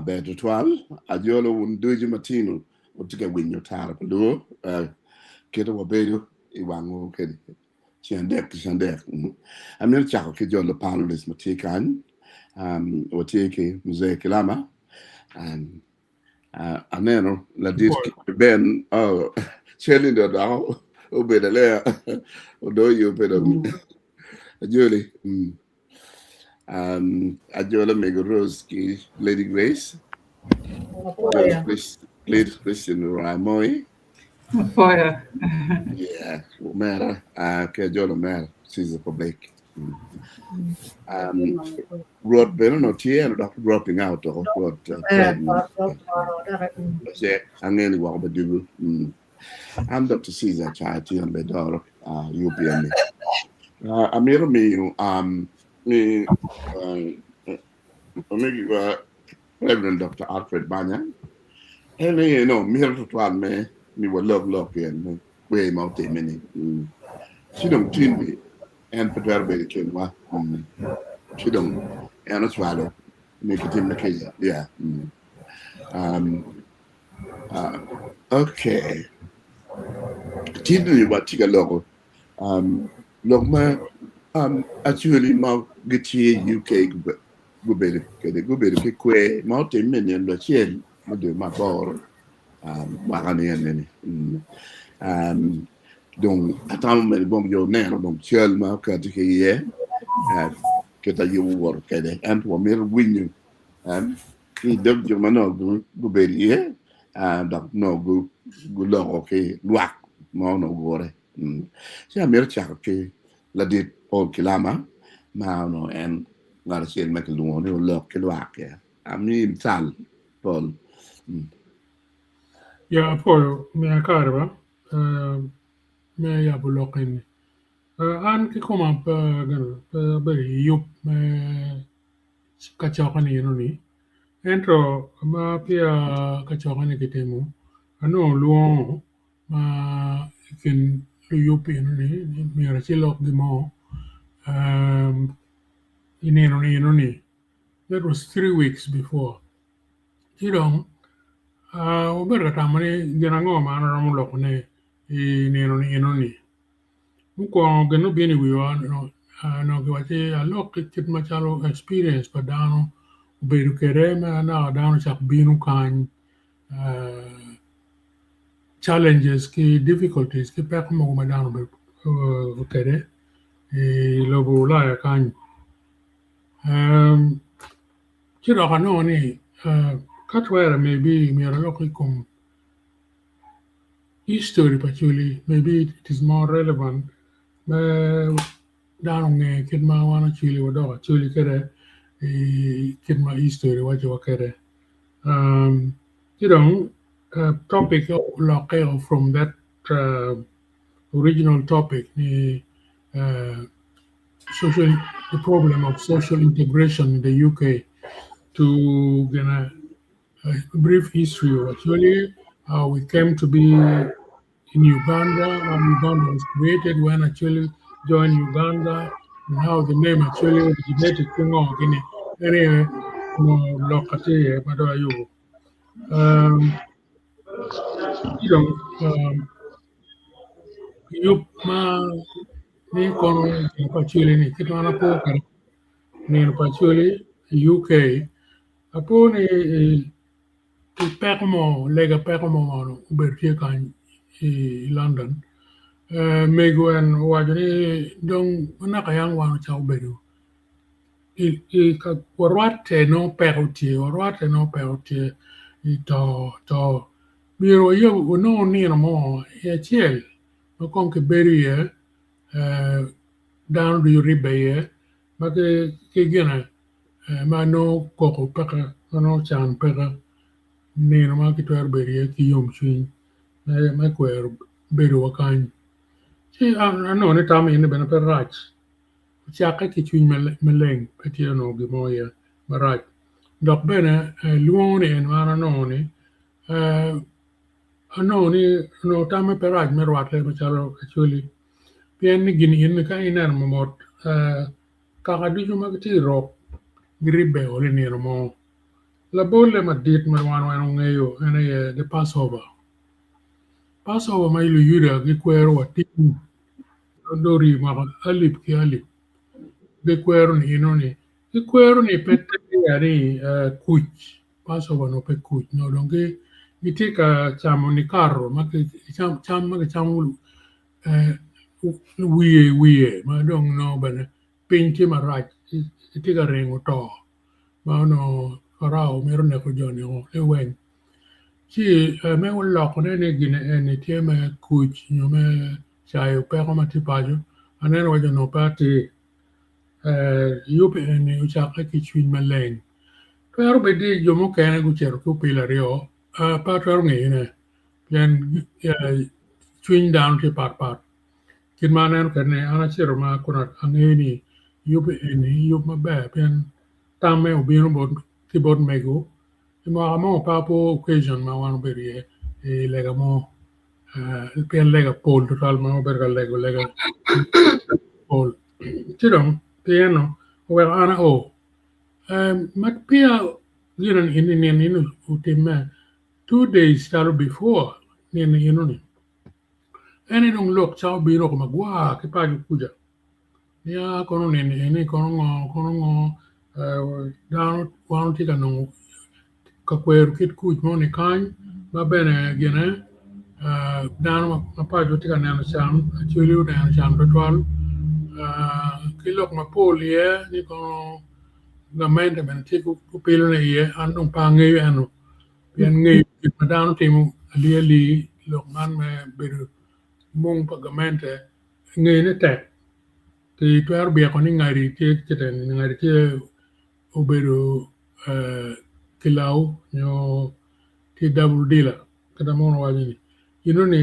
better twal ajolo un doji matino utika winyo tara palo keta wabedo iwango kedi chandek amir chako ke jolo panelist matikan watike mzee kilama and aneno la disk ben chelling the down obeda le odo yo pedo ajoli ajola mega rose ki Lady Grace Lady Christian Ramoy Fire. yeah mera ke jola mera she's a public Rod Ben no tie no dropping out of what angeli wa bedu I'm Dr. Caesar Chati on Bedor UPM amiro me Reverend Dr. Alfred Banya and you know me to me would love and way multi many she don't tune me and prepare by the king she don't and it's swallow make it in the case yeah okay tidni what tiga logo logma actually ma geti UK gubere ke kwe multi million lo chien ma de ma bor magane yani donc attends mais bon yo né donc seulement quand tu es que ta yo wor kede and wo mer winu ki deb jo mano go berie donc no go lo okay luak mo no gore si mer ke la dit Paul Kilama ma no en ngar chen me lu no lo ke luak ya ami tal Paul ya Paul me karba me ya bulokin an ki koma pa gan pa bari yup me kachokani no ni entro ma pia kachokani kitemu ano luo ma kin lu yup no ni mi ra chilok di mo ineno ni that was 3 weeks before you ober tamani genango ma na mo lokne ineno ni muko gano bini wiwa no kiwachi alok kit machalo experience pa dano ubedu kere ma na dano chak binu kan challenges ki difficulties ki pek mo ma dano be kere lobo la ya kan chiro kano ni katwera maybe mi alok ikom history actually maybe it is more relevant dano nge kidma wana chili wado chili kere kidma history wajo kere topic local from that original topic the problem of social integration in the UK to get a brief history of actually how we came to be in Uganda, how Uganda was created, when actually joined Uganda, and how the name actually originated from anyway, locate, but you ni kono pachuli ni kitu anapo ni pachuli UK apo ni permo lega permo ubertie kan London mego en wajani dong nakayang wano cha ubedu ka warwate no perotie to biro yo no ni mo ya chiel no kon ke berie down do ribe ma ke gena ma no koko peka no chan peka ni no ma ki twer berie ki yom swin ma kwer beru wakan si ano ne tam ine bena per rach chaka ki swin meleng petio no gimoya marach dok bene luone en mana no ni no tame per rach merwat le machalo actually pien ni gini in ka iner momot kaka dijo mag ti rok gribe ole ni mo La bolle ma dit ma wan ngayo ene the Passover. Passover ma ilu yuda gi kwero wa tin dori ma alip ki alip. Be kwero ni inoni. Ki kwero ni pete yari kuch. Passover no pe kuch. No donge itika chamo ni carro ma ki cham ma ki chamo wiye ma dong no bane pinti ma rach itika rengo to. Ma no farao mero ne ko joni o le wen. Chi me un loco ne gine ne tie me kuch no me chai pe ko ma ti paju anen wa no pati yupi ne ucha ka ki chwin maleng pero be di yo mo kene gu chero ku pila rio pa tro ngi ne yen chwin down ti pat kin manen kene ana chero ma kuna angeni yupi ne yup ma be pen tame ubino bod ti bod mego ma mo pa po occasion ma wan be rie e lega mo pen lega pol total ma ber lega pol tidom piano well ana o mat pia giran ini utima 2 days talo before ni ni ene dong lok chao biro ko magwa ke pa kuja ya kono ni kono ngo down wan tika no ka kweru kit kuj mo ni kan ba bene gene down ma pa tika na cham actually na cham total kilok ma polie ni kono gamende men tiku pilo ne ye andong pa ngi anu pian ngi ma down timu ali lok man me beru mong pa gamente ngi ne tek ti tuar bia ko ni ngari ti keten ngari ti oberu kilau nyo ti double dila kada mon wajini ni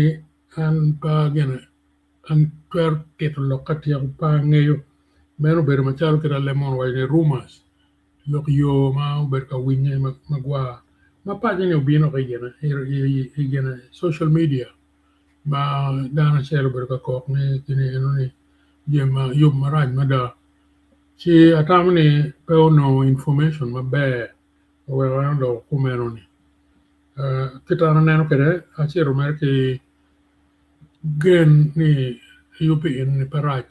an pa gena an tuar keto lokati ang pa ngayo mero beru machalo kira lemon wajini rumors lok yo ma berka winye magwa ma pa jene ubino ka igena social media ma dana chelo berka kok ne kini enoni jema yub maraj mada si atamni peo no information ma be we wando kumenoni kita neno kede achiro merki gen ni yupi in paraj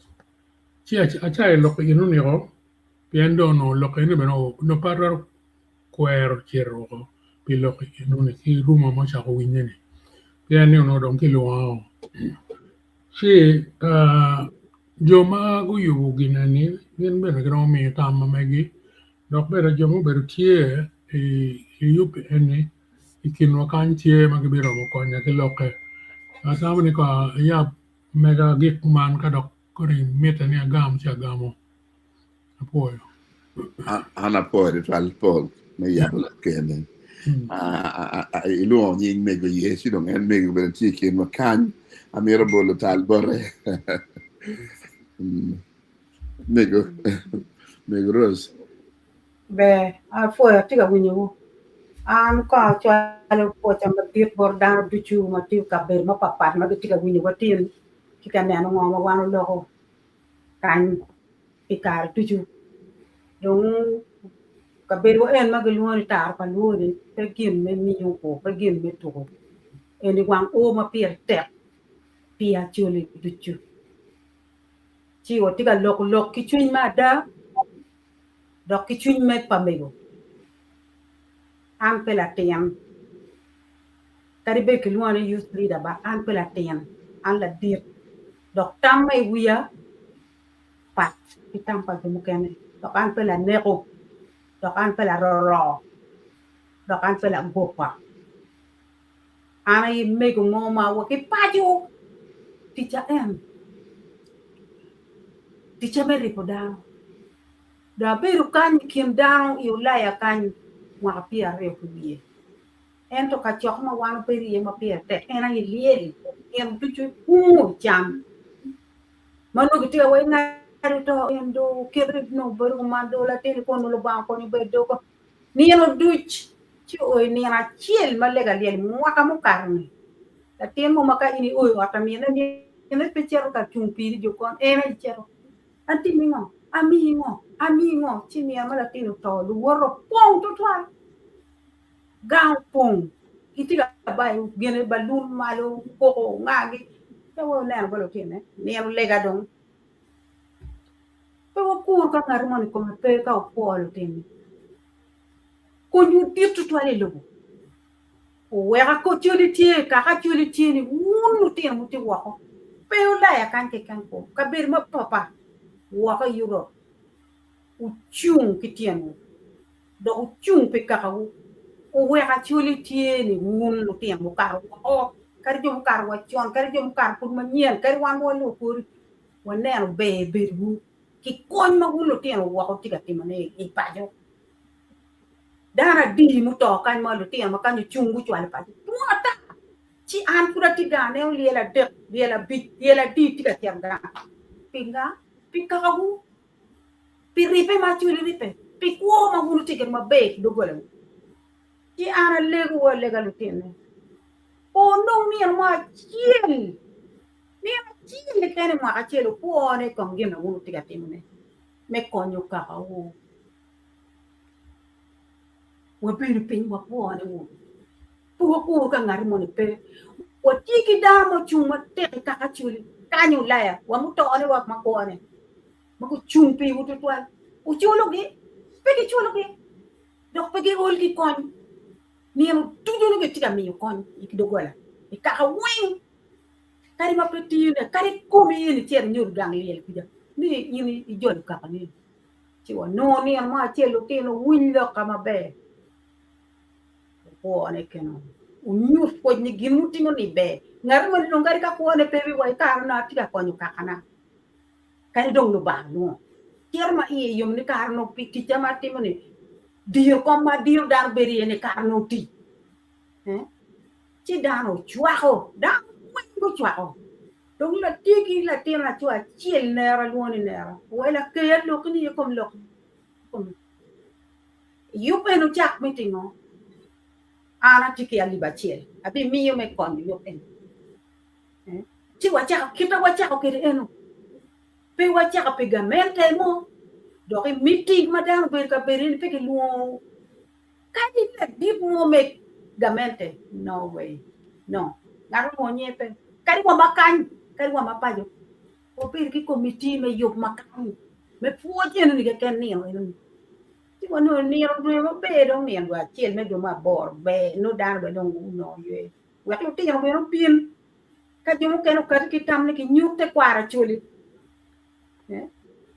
si achai lok inuni ro piendo no lok ini beno no parar kwero chiro ko pilok inuni ki ruma mo cha ko winyeni piani no don ki luao si joma gu yubu ginani gin beno gino mi tamma megi dok bero jomo bero tie yupi eni ikin wakan tie magibiro mo konya ki loke asama ni ka ya mega gik man ka dok kori mita ni agam si agamo apoyo ana poi tal pol me yabla kene ilu on ying mego yesi dong en mego ben ti ken makan amira bolo tal bore mego rose be a foi tiga winyo an ko chalo po chamba tir bordan duchu ma tiu ka ber ma papat ma tiga winyo watin kita ne no ma wan lo kan ikar duchu dong ka ber wo en ma gelu tar pa lu ni te gim me mi yo ko pa gim me to en wan o ma pier te pia chuli duchu chi wo tiga lok ki chuin ma da dok ki chuin me pa mego an pela tiam kari be ki luane youth leader ba an pela tiam an la dir dok tam mai wiya pat itam pa mukene dok an pela neko dok an pela ro dok an pela gopa ana yi mego moma wo ki paju ticha me ripodan da beru kan kim down you laya kan wa pia re kubiye ento ka chok ma wan peri ma pia te ena yi lieri em tuchu cham mano giti wa ngari to endo kedre no beru ma do la te ko no lo ba ko ni bedo ko ni no duch chi o ni na chiel ma lega liel mo ka mo karni la te mo maka ini o ata mi na ni pe chero ka tumpi di ko ena chero anti mingo amigo chi mi ama la te to lu woro pong to twa gang pong itiga bay gene balun malo koko ngagi tawo ner balo tine ner lega dong tawo kur ka ngar mon ko pe ka polo tine ko ñu dirtu to ale lobo o wera ko tioli tie ka ka tioli tie ni wunu tine muti wako pe la ya kan ke kan ko ka ber ma papa waka yuro u chung kitienu do u chung pe ka o wera tioli tie ni wunu tine mo ka o kari jom kar wa chon kari jom kar pun manien kari wan wo lo kur wanero be beru ki kon ma wulo tien wa ko tiga timane e pajo dara di mu to kan ma lo tien ma kan chungu chwal pajo tuata ci an pura tiga ne lela de lela bit lela di tiga tiam da pinga pinga hu piripe ma chuli ripe pikwo ma wulo tiga ma be do golen ci ana legu wa lega lo tien o no mi ma chiel ni chile kene ma achelo puone con gina uno tiga timne me konyo ka wo pin pin wa puone wo pu ka ngari mo ni pe wo tiki da mo chuma te ka achuli kanyu laya wa mo to ne wa ma ko ne ma ko chumpi wo to twal o chulo ge pe ki chulo ge dok pe ge ol ki kon ni mo tujulo ge tiga mi kon ikidogola ka wing kari ma petine kari komi ni tier nyur gang yel kuja ni yini ijol ka ni ci wa no ni ma cielo tino winlo kama be ko ne keno u nyur ko ni ginu tino ni be ngar ma no ngari ka ko ne pewi wa ka na tiga ko nyu ka kana kari dong lu ba no tier ma i yum ni ka no piti chama timo ni dio ko ma dio dar beri ni ka no ti ci dano chuao da ko chuao donc la tiki la tena chua chiel nera luoni nera wala kaya lo kini kom lo kom yupe no chak meeting no ana tiki ali ba chiel abi mi yo me kon yo en ci wa chak kita wa chak ke eno pe wa chak pe gamente mo do ke meeting madam be ka berin pe ke luo kani la dip mo me gamente no way no ngaro mo nyepe kari wa makan kari wa mapayo o per ki committee me yok makan me puoje ni ke ken ni ti wa no ni ro me be do ni wa chiel me do ma bor be no dan be no no ye wa ko ti no me ro pin ka jo ke no ka ki tam ni ki nyuk te kwara chuli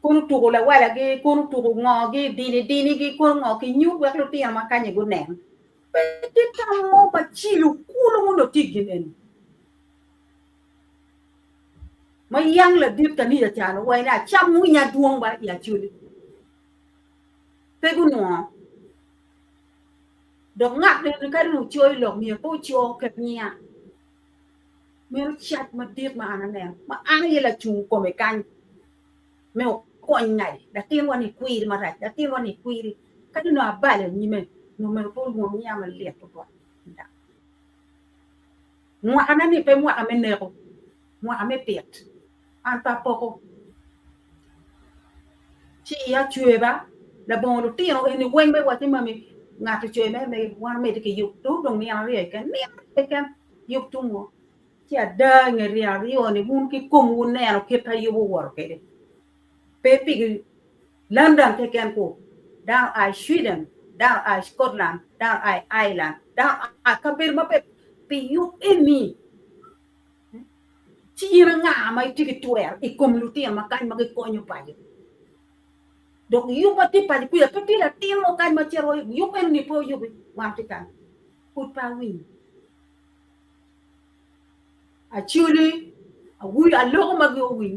kono tu la wala ge kono tu ngo ge dini ge kono ngo ki nyuk wa ko ti ma kan ye go nen pe ti tam mo pa chilu kulo mo no tigin en ma yang la dip tani ya chano wai na chamu nya duong ba ya chuli pe gu no dok ngak de ka nu choi lo mi po cho ke nya me chat ma dip ma ana ne ma ana ye la chu ko me kan me ko ngai da tin wa ni kwir ma ra da tin wa ni kwir ka no ba le ni me no me po mo nya ma le to to da mo ana ni pe mo ame ne ko mo ame pet an pa poco ci ya chue ba la bon lo tino en wen be wa ti mami nga to chue me wa me ke yu tu dong ni ari ke ni ke yu tu mo ci ada ngeri ari oni mun ki kum un ne no ke ta yu wor ke pe pi London te ken ko down I Sweden down I Scotland down I Ireland down I kabir ma pe pi yu eni ci nga mai tiki tuer e kom lutia makan magi konyo paje dok yu pati paje kuya pati la timo kan ma chero yu pen ni po yu martikan put pa win actually a wi a lo magi win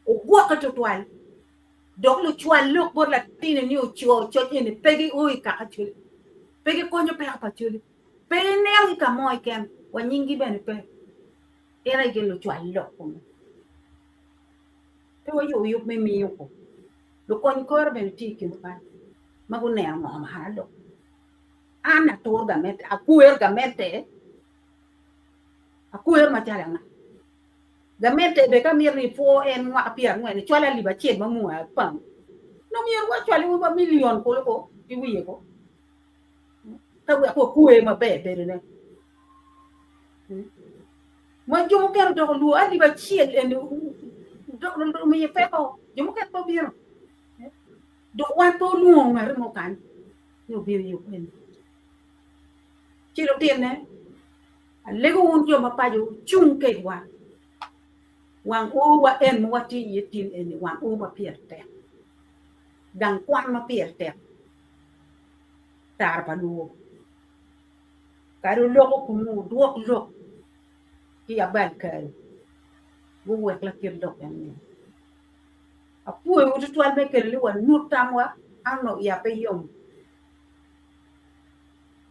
o gwa ka to twal dok lu chwal lu por la tine ni o cho ni pegi o ka actually pegi konyo pe pa actually pe ne ka mo ken wa nyingi ben pe era que lo chualo como pero yo me mío lo con corbe el tiki pa ma go ne mo ma halo ana to ga met akuer ga mete akuer ma chala na ga mete be ka mir ni po en wa pier ngwe ni chala li ba chet ma mu pa no mir wa chala wa million ko ko i wi ko ta we ko kuwe ma be ne ma jumu ker do lu ali ba chiel en do mi pe ko jumu ker to biro do wan to lu ngar mo kan yo biro yo en chi lo tiền ne le ko un yo ma pa yo chung ke wa wang u wa en mo ti yi tin en wang u ma pier te dang kwan ma pier te tar pa lu ka ru lo ko mu duok lo ki ya ban ka bu wek la kir dok en ni a pu u tu al me ke lu wa nu tam wa an no ya pe yom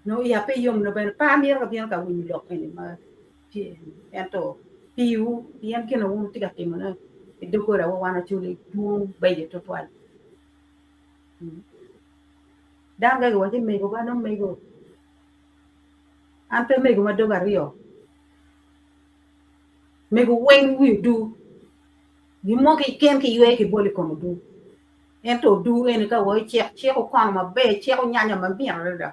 no ya pe yom no ben pa mi ka bien ka wi lo en ma ti en to piu bien ke no un ti ka te mo na do ko ra wa na chu le tu be je to twal đang cái gọi thì mày của ba nó mày của anh tới mày của mà đâu cả rio mày của when we do you mo cái ken cái yue cái boli como do en to do en ka wo che ko kwang ma be che ko nyanya ma bi ra da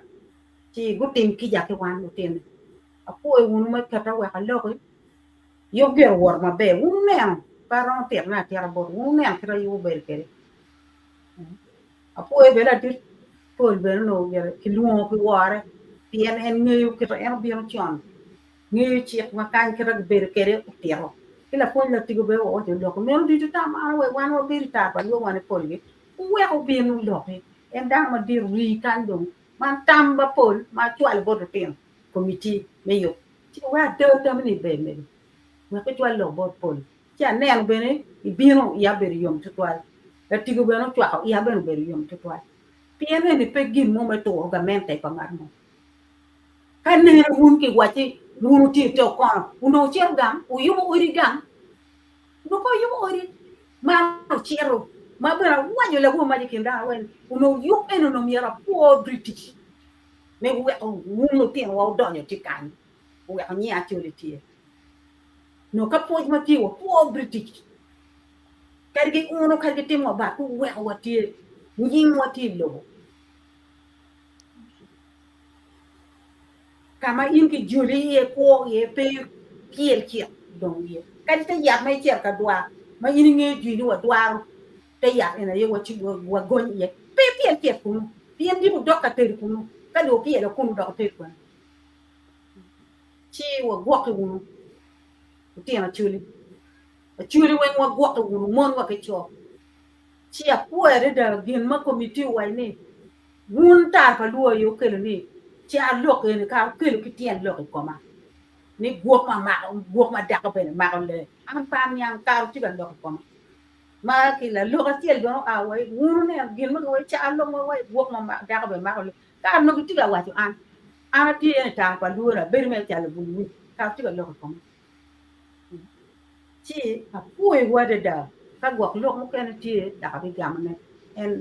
chi gu tim ki ja ke wan lu tin a po un ma ka ta wa ka lo ko yo ger wor ma be un men paron ter na ter bo un men tra yu be ke a po e be la ti pol be no ger ki luo ki wore pien en ngeyu ki to en bion chon ngeyu chi ma kan ki ra be ke re tiro ki la pol la ti go be o je lo ko men di ta ma we wan o be ta pa yo wan pol gi we o be no lo en da ma di ri kan do man tam ba pol ma chwal bo to tin committee me yo chi wa de ta mi be me ma ko chwal lo bo pol cha ne an be ne i bino ya be yom to twal la ti go be no chwa ya be no be yom to twal piene ni pe gin mo me to ga mente pa ngar mo kan ne un ki wachi unu ti to kono uno cher gam u yumo ori gam no ko yumo ori ma chero ma bera wanyo la ko ma dikinda wen uno yuk eno no miera po british me we uno ti wa donyo ti kan we ani a ti ti no ka po ma ti wo po british kargi uno kargi ti mo ba ku we wa ti yin wa ti lo kama in ki juli ye ko ye pe kiel kiel dong ye kan te ya mai cher ka dwa ma in nge ji ni wa dwa te ya ina ye wa chi wa gon ye pe kiel kiel ku pien di do ka te ku ka do kiel ku do te ku chi wa gwa ku ti na chuli wen wa gwa ku mon wa ke cho chi a ku ere da gin ma committee wa ni un ta pa luo yo ke ni chi a lo ke ni ka ke lo ki tien lo ko ma ni guok ma da ka pe ma ko le an pa nyang ka ti ga lo ko ma ki la lo ka tiel go a wai un ne gin ma ko cha lo ma wai guok ma da ka pe ma ko le ka no ki ti ga wa ti an ti en ta pa luo ra be me cha lo bu ni ka ti ga lo ko ma chi a pu e wa da ka guok lo mo ke na ti da ka bi gam ne en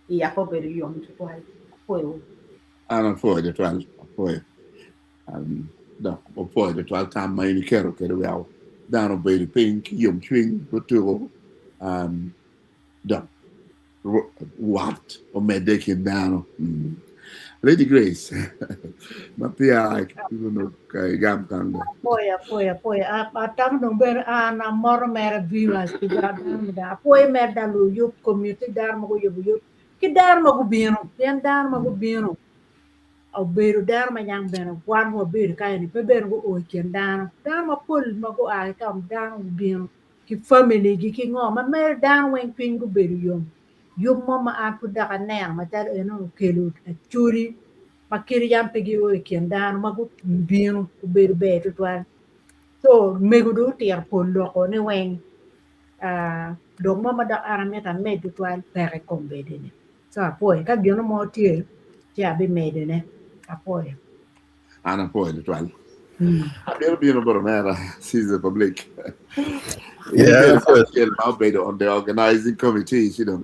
ya ko be yo mi to ai pu e ana foi de twal foi da o foi de twal tam mai ni kero ke real dano be de pink yom twing go to da what o medekin dano Lady Grace ma pia no kai gam kan Apoia. Atang no ber ana mor mer vilas ki dar da apoia mer da lu yup community dar mo yup ki dar mo bino yan dar mo bino au beru dar ma yang ber wan mo ber kai ni pe ber go o ken dar ma pul ma go ai kam dar mo bino ki family gi ki ngo ma mer dar wen pin go ber yum mo ma a pu da ka ner ma tar eno kelu churi makiri yam pegi o ken dar ma go bino go ber be to twan so megudu tiar polo ko ne wen dong ma da arameta me du twan pere kombede ne so poi ka gino mo tie ja be mede ne apoia ana foi de twal abbiamo bino bormera Caesar public Yeah, on the organizing committees, you know.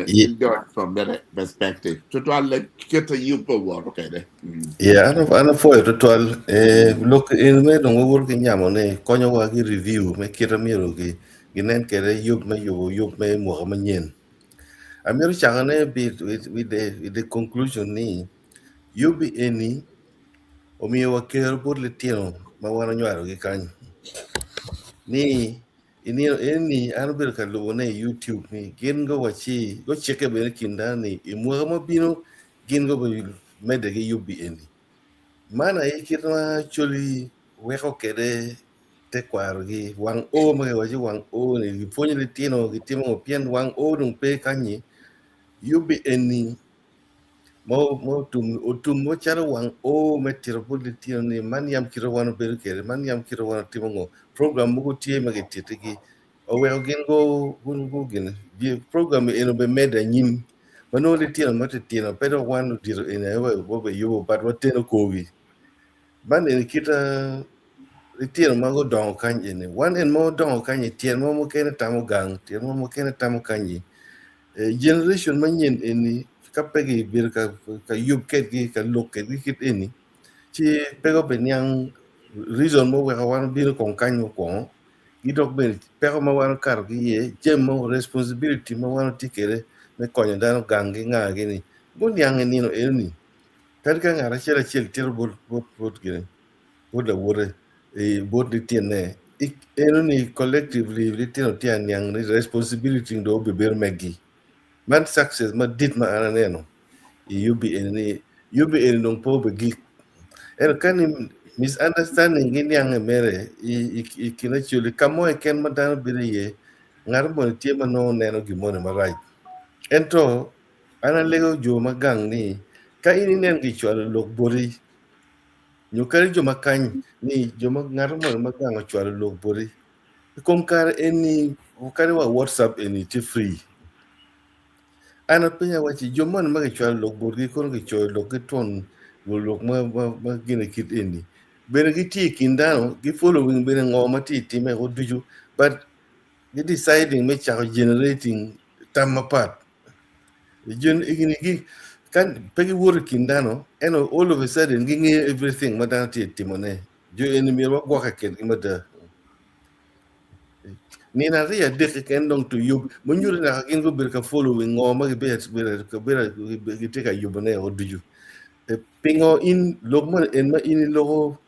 You got from that perspective. To like get a you power, okay. yeah, ana foi ritual look in me no work in yamone konyo wa ki review me kira miro ki ginen kere yup me mo manyen amir changane bit with the conclusion ni yubi eni omiyo wakero bot le tieno ma wana nywaro gi kanyo ni eni an bedo ka luwo ne YouTube ni gin go wachi go cheke bene kindani imwa mabino gin go mede gi yubi eni mana ikirma choli weko kede te kwaro gi wang o ma wachi wang o ni gifonyo le tieno gitimo pien wang o dum pe kanyi yubi eni mo tum mo charo wang o metiro bodi tieno ni man yam kiro wano bedo kede man yam kiro wano timo ngo program mo tie ma gitete gi o we gin go gin program eno be meda nyim mano le tieno mate tieno pero wano diro ene we be yo but what teno kowi man en kita tieno mago dongo kanye ne wan en mo dongo kanye tieno mo kene tamo gang tieno mo kene tamo kanye generation manyen eni kapegi bir ka yub ket gi ka lok ket gi kit eni chi pego be Niang reason mo we wan bir kon kanyo ko gidok be pego ma wan kar gi ye jemo responsibility ma wan tikere me konyo dano gang gi nga gi ni go Niang ni no eni kar ka ngara chela chel tir bot gi bot la wore bot di tiene eno ni collectively di tieno tian Niang ni responsibility do be ber megi man success ma dit ma ana neno yubi eni non po be gik el kan misunderstanding gi Niang mere kina chuli kamo e ken madano bire ye ngar mo tie ma no neno gi mo ma right ento ana lego jo magang ni ka ini nen gi chwalo lok bori nyukari jo makany ni jo ngar mo magang chwalo lok bori kom kar eni kare wa WhatsApp eni ti free ana penya wachi jomon ma chwal lok bor gi kon gi choy lok gi ton lok ma gine kit eni bene gi ti kindano gi following bene ngoma ti time go duju but gi deciding me cha generating tamapat igini gi kan pegi wor kindano and all of a sudden gi ngi everything madan ti timone jo eni mi wa gwa ka ken imada ni na ria de ken dong to yub mo nyuri na kin go ber ka following ngoma gi ber gi te ka yubone o duju pingo in logman en ma in logo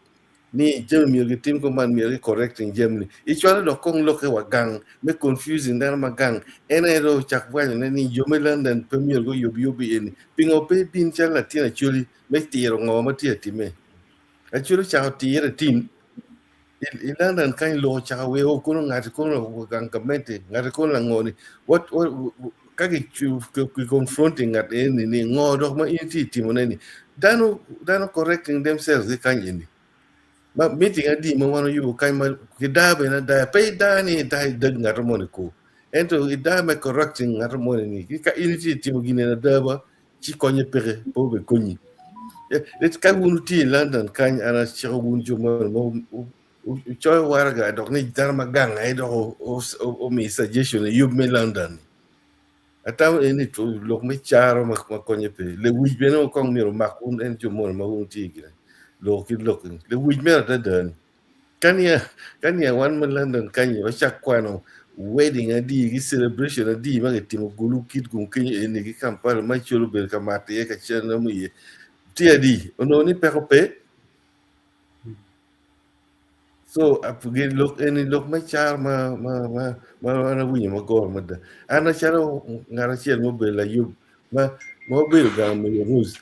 ni jem mi gi tim ko man mi correcting jem ni i chwala do kong loke wa gang me confusing dar ma gang ro chak wa ni jome London premier go yubi en pingo pe pin chala tina chuli me tiro ngoma tia time a chuli cha tira tin London kan lo cha we o kono ngati kono gang kamente ngati kono ngoni what kaki confronting at any ni ngodo ma inti timoneni dano correcting themselves they kan yindi ma meeting adi ma wano yugo kan ma kidabe na da pay dani da dag ngato moniko ento idame correcting ngato moneni ka inti timo gine na daba ci konye pere po be konyi it ka wunu ti London kan ana chiro wun jomo choy warga dok ni darma gang ay do o mi suggestion yub me London ataw eni to lok me charo ma konye pe le wij beno kong miro makun en jomo ma wun ti gine lo ki lok le wij me ta den kania wan man London kanya chak kwano wedding adi gi celebration adi ma timo gulu kit gun kenya eni gi kampar ma cholo ber ka mate ka chena mu ye ti adi ono ni pe so apugin look any look ma char ma na winyo ma gor ma da ana charo ngara chiel mo bela yub ma mo bel ga me rules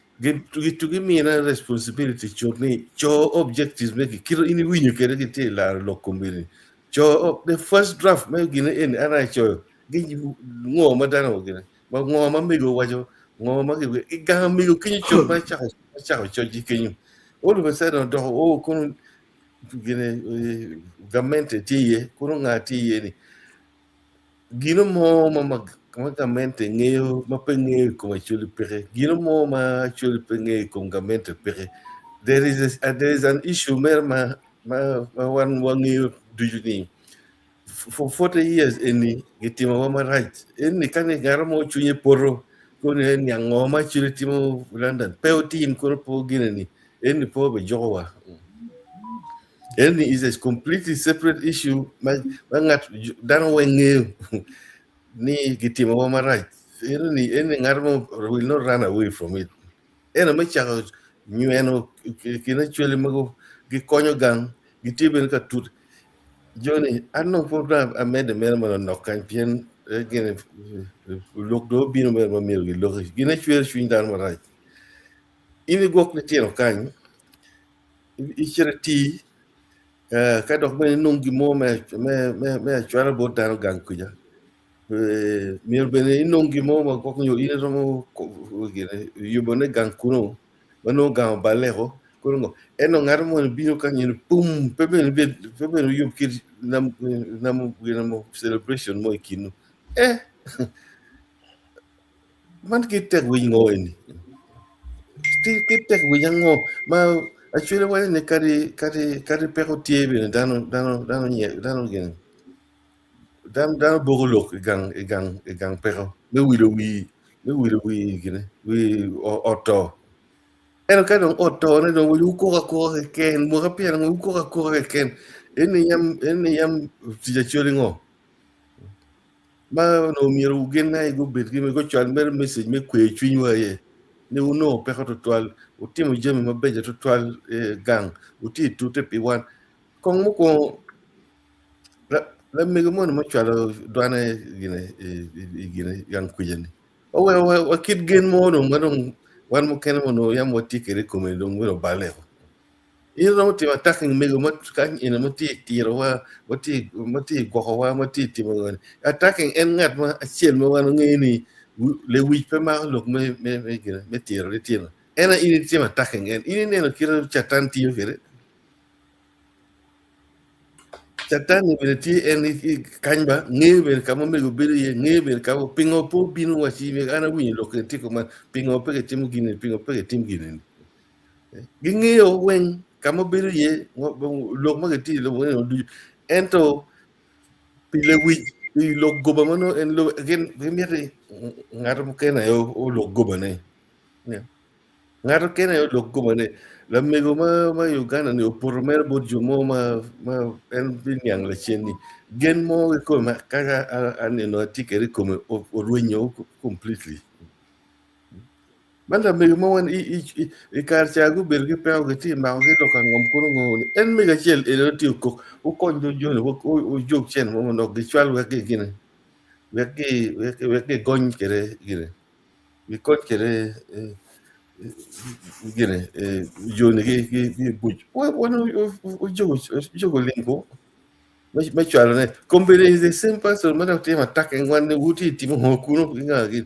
to give me a responsibility chotni cho objectives me kiro ini winyo kere ki te la lo kombini cho the first draft me gine en ana cho gi ngo ma dano gine ma ngo ma me go wajo ngo ma gi ga me go kinyo cho ma cha cho ji kinyo all of a sudden do oh kono gine gamente tiye kuno nga tiye ni gino mo ma gamente ngeo ma penge ko chuli pere gino mo ma chuli penge ko gamente pere there is an issue mer ma wan ngeo do you need for 40 years eni gitima ma right eni kane garamo chunye poro ko ne nyango ma chuli timo London peotin ko po gine ni eni po be jowa Any is a completely separate issue. Mangat dan wenge ni gitima wa right. Any ngarmo will not run away from it. Ena ma cha nyueno kina chwele mago gi konyo gang gi tiben ka tut joni anno program amede mer mono nokan pien gene lok do bino mer ma mil gi lok gina chwele chuny dan maraj ini gok ne tieno kany ichere ti ka dok me nungi mo me chwara bo dano gang kuja mir bene nungi mo ma kok nyo ine romo gine yubone gang kuno mano gang balero kuno eno ngar mo bino kan yin pum peben yub kir nam gina mo celebration mo kinu man ki tek wi ngo eni ki tek wi ngo ma actually why ne kari peko tiebe dano gine dano bogolok gang peko me wi gine wi oto eno ka dong oto ne dong wi ko ken mo ka pia ngo ko ken eni yam tija chori ngo ma no miru gena go bet gi me go chan mer message me kwe chwin wa ye ne uno peko to twal utimo jemi mabeja to twal gang uti tute pi wan kong mo ko la me go mo chalo dwana gine yang kujani o wa kid gen mo no madong wan mo ken mo no yam wati kere ko me dong mo bale ko ino ti attacking me go mat kan ina mati tiro wa mati go wa mati ti mo attacking en ngat ma achel mo wan ngeni le wi pe ma lok me gine me tiro ena ini ti attacking en ini ne kira chatan ti yo kere chatan ni bene ti en kanba ngebe kama me go bere ye ngebe kama pingo po binu wa si me ana wi lok ti ko ma pingo pe ke tim gine pingo pe ke tim gine gingeo wen kama bere ye lok ma ke ti lo no du ento pile wi lok goba mano en lo again me ngar mo kena yo o lok goba ne ngar kena yo lok goba ne la me go ma Uganda ne por mer bo jumo ma en Niang la cheni gen mo ko ma kaga ane no tikere ko o ruenyo completely manda me mo wan i kar chagu ber gi pe o ti ma gi lo kan ngom ko ngo en me ga chel e ti ko o kon jo jo o jog chen mo no gi chwal wa gi gine we gi gon kere gine vi kon kere gine joni gi buj wano o jogo lingo ma chwalo ne combine is the same person ma te ma tak en wan wuti ti mo kuno nga gi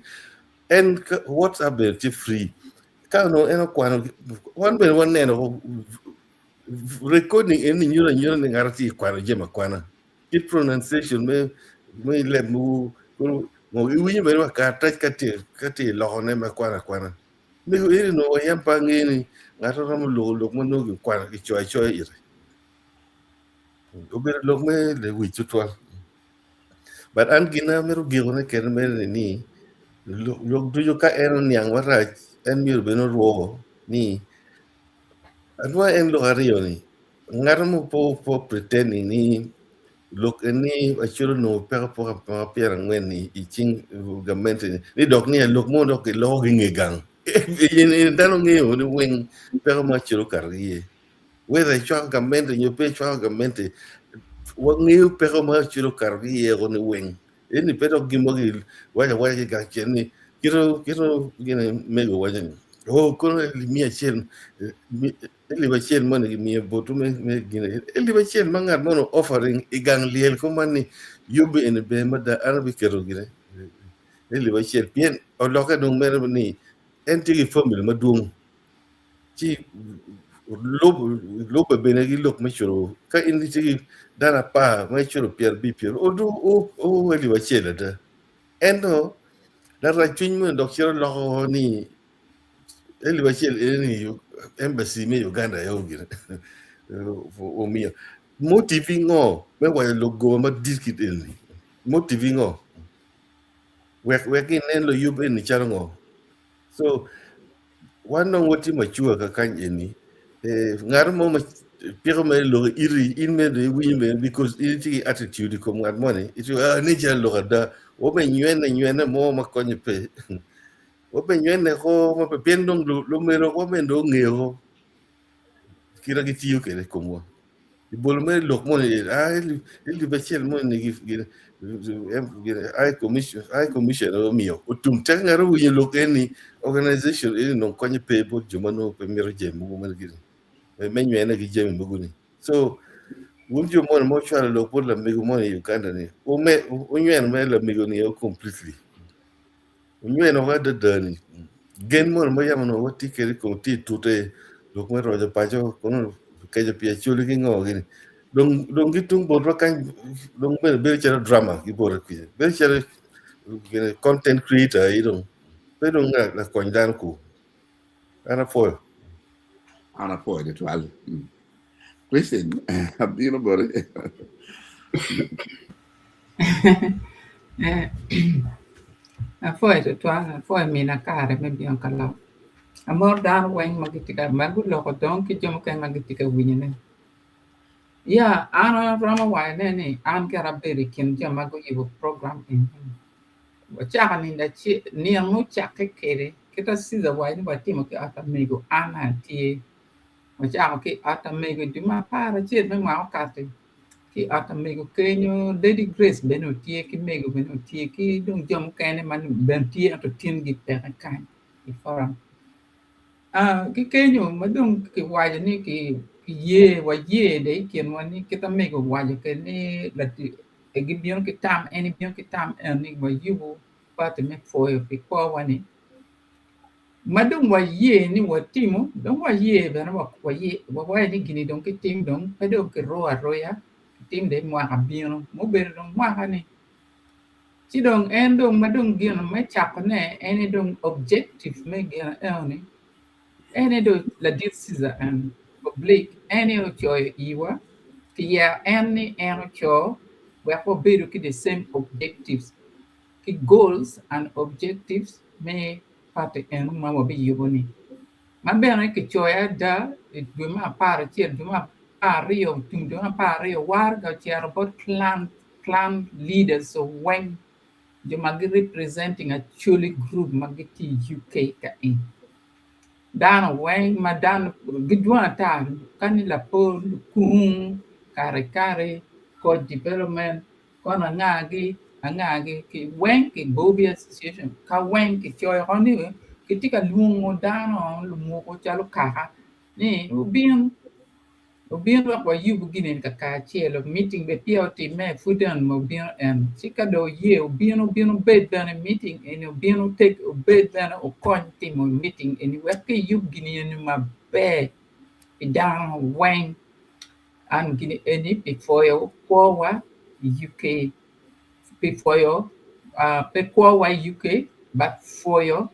en WhatsApp be ti free ka no en kwano wan be wan ne no recording en nyura ne ngarati kwano jema kwana ki pronunciation me le mu mo wi be ma ka ta ka ti lo ne ma kwana me ko iri no yam pa ngeni ngato ram lo mo no gi kwana ki choy ire o ber lo me le wi tutwa but an gina meru giro ne ker me ni lo du ka en Niang waraj en mir be no ro ni anwa en lo ario ni ngarmo po pretending ni look ni achuro no pero po pa piera ngwen ni iching gamente ni dok ni look mo dok lo ngegang ni dano ngeo ni wen pero ma chiro kargie whether chwa gamente ni pe chwa gamente wa ngeo pero ma chiro kargie go ni wen ni pero gimogi waya ga cheni kiro gine mego waya ni kono mi achen eli ba chen man mi botu me gine eli ba chen mangar mono offering igang liel ko man yóbbu en be ma da arabi kero gine eli ba chen bien o loka dong mer ni entigi family ma dung ci lob be ne gi lok ma choro ka indi ci dara pa ma choro pier bi pier o do o eli ba chen da endo la ra chin mo dok choro lo ni eli ba chen ni embassy me Uganda yo gire o mio motivi ngo me wa logo ma diskit elni motivi ngo we ki nen lo yub en charo ngo so wano woti ma chua ka kan eni ngar mo ma piro me lo iri in me de wi me because iti attitude ko ngar mo ne itu ni ja lo da o me nyene mo ma ko ni pe ben yene ko ma pen dong lu mero ko ben do ngeo kira ki tiyo kere como bol me lok mo ni il bachel mo ni ai commission o mio o tum tanga ro wi lok eni organization ini non konye pe bo jumano pe mero jemu mo mal gire me nyene ki jemu buguni so wunjo mo chwa lo por la migo mo ni Uganda ni o nyene me la migo ni completely o nyene wa de ni gen mo yama no wati kere ko ti tute lok mo ro pa jo kono ke je pia chuli ki ngo gini dong gitung bo kan dong be chera drama ki bo ki be chera content creator idong be dong la ko ndan ku ana fo Ana poi de twal. Listen, abino bore. Foi to twa foi mina kare me bion kala. Amor dan weng magitika magu loko don ki jom kan magitika winyene. Ya ana rama wa ne an kara beri kin jom magu yibu program in. Wacha ni da chi ni amu chake kere kita siza wa ni ba timo ki ata mego ana tie. Wacha ki ata mego di ma para chi me ma kate. Ki ata mego kenyo Lady Grace beno tie ki mego beno tie ki dong jom kane man ben tie ato tin gi pera kan. Ifara. Cái kenyo madung ki waja ni ki ye wa ye de ken wani kita mego waja ke ni lati e gibion ki tam eni bion ki tam eni wa yubu pat me foi ki ko wani madung wa ye ni wa timo dong wa ye bana wa ye wa ni gini dong ki tim dong pedo ki roya tim de mo ka bion mo ber dong mo ka ni ci dong en dong madung gino me chap ne eni dong objective me gino eni any do la diocese and public any of your iwa kia any cho we are better the same objectives ki goals and objectives may part en ma bi yoboni ma bene ki choya da du ma par tier du ma pario tum du ma pario war ga tier about clan leaders so when you magi representing a truly group magiti UK ka in dana weng ma dan gidwana ta kani la po kung kare ko development ko na ngagi ki weng ki bobi association ka weng ki choy oni ki tika lungo dana lungo ko chalo kaka ni ubin wa kwa yubu ginen ka ka chielo meeting be PLT me fudan mo bin and chika do ye ubin bed dan meeting and ubin take bed dan o kon mo meeting and we ke yubu ginen ma be down when and gini any before you kwa UK before you pe kwa UK but for you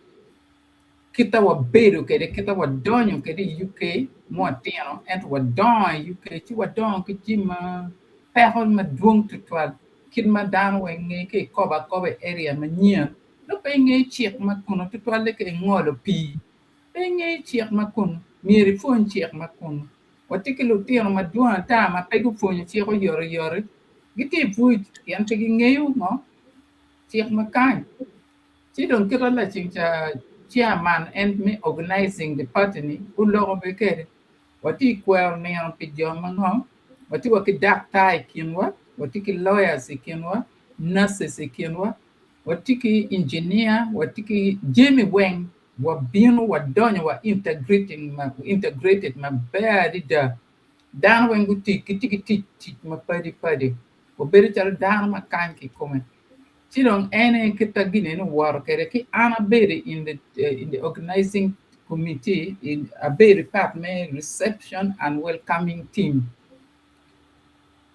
kita wa beru kede kita wa donyo kede UK mo tiano and wa don UK ti wa don ki jima pehon ma duong tutwal kin ma dan wa nge ke koba area ma nyen no pe nge chiek ma kuno tutwal le ke ngolo pi pe nge chiek ma kuno miri fon chiek ma kuno wa tikilo tiano ma duan ta ma pe ku fon chiek o yore giti fu yan te nge yu mo chiek ma kan ti don kira la chincha chairman and me organizing the party ni ulo be kere wati kwa ne an pijama no wati waki doctor kinwa wati ki lawyers kinwa nurses kinwa wati ki engineer wati ki Jamie Weng wa binu wa donyo wa integrated ma badi da dan wengu tiki ma padi o beri chal dan ma kanki komen Chilong ene kita gine no war kere ki ana beri in the organizing committee in a beri part me reception and welcoming team.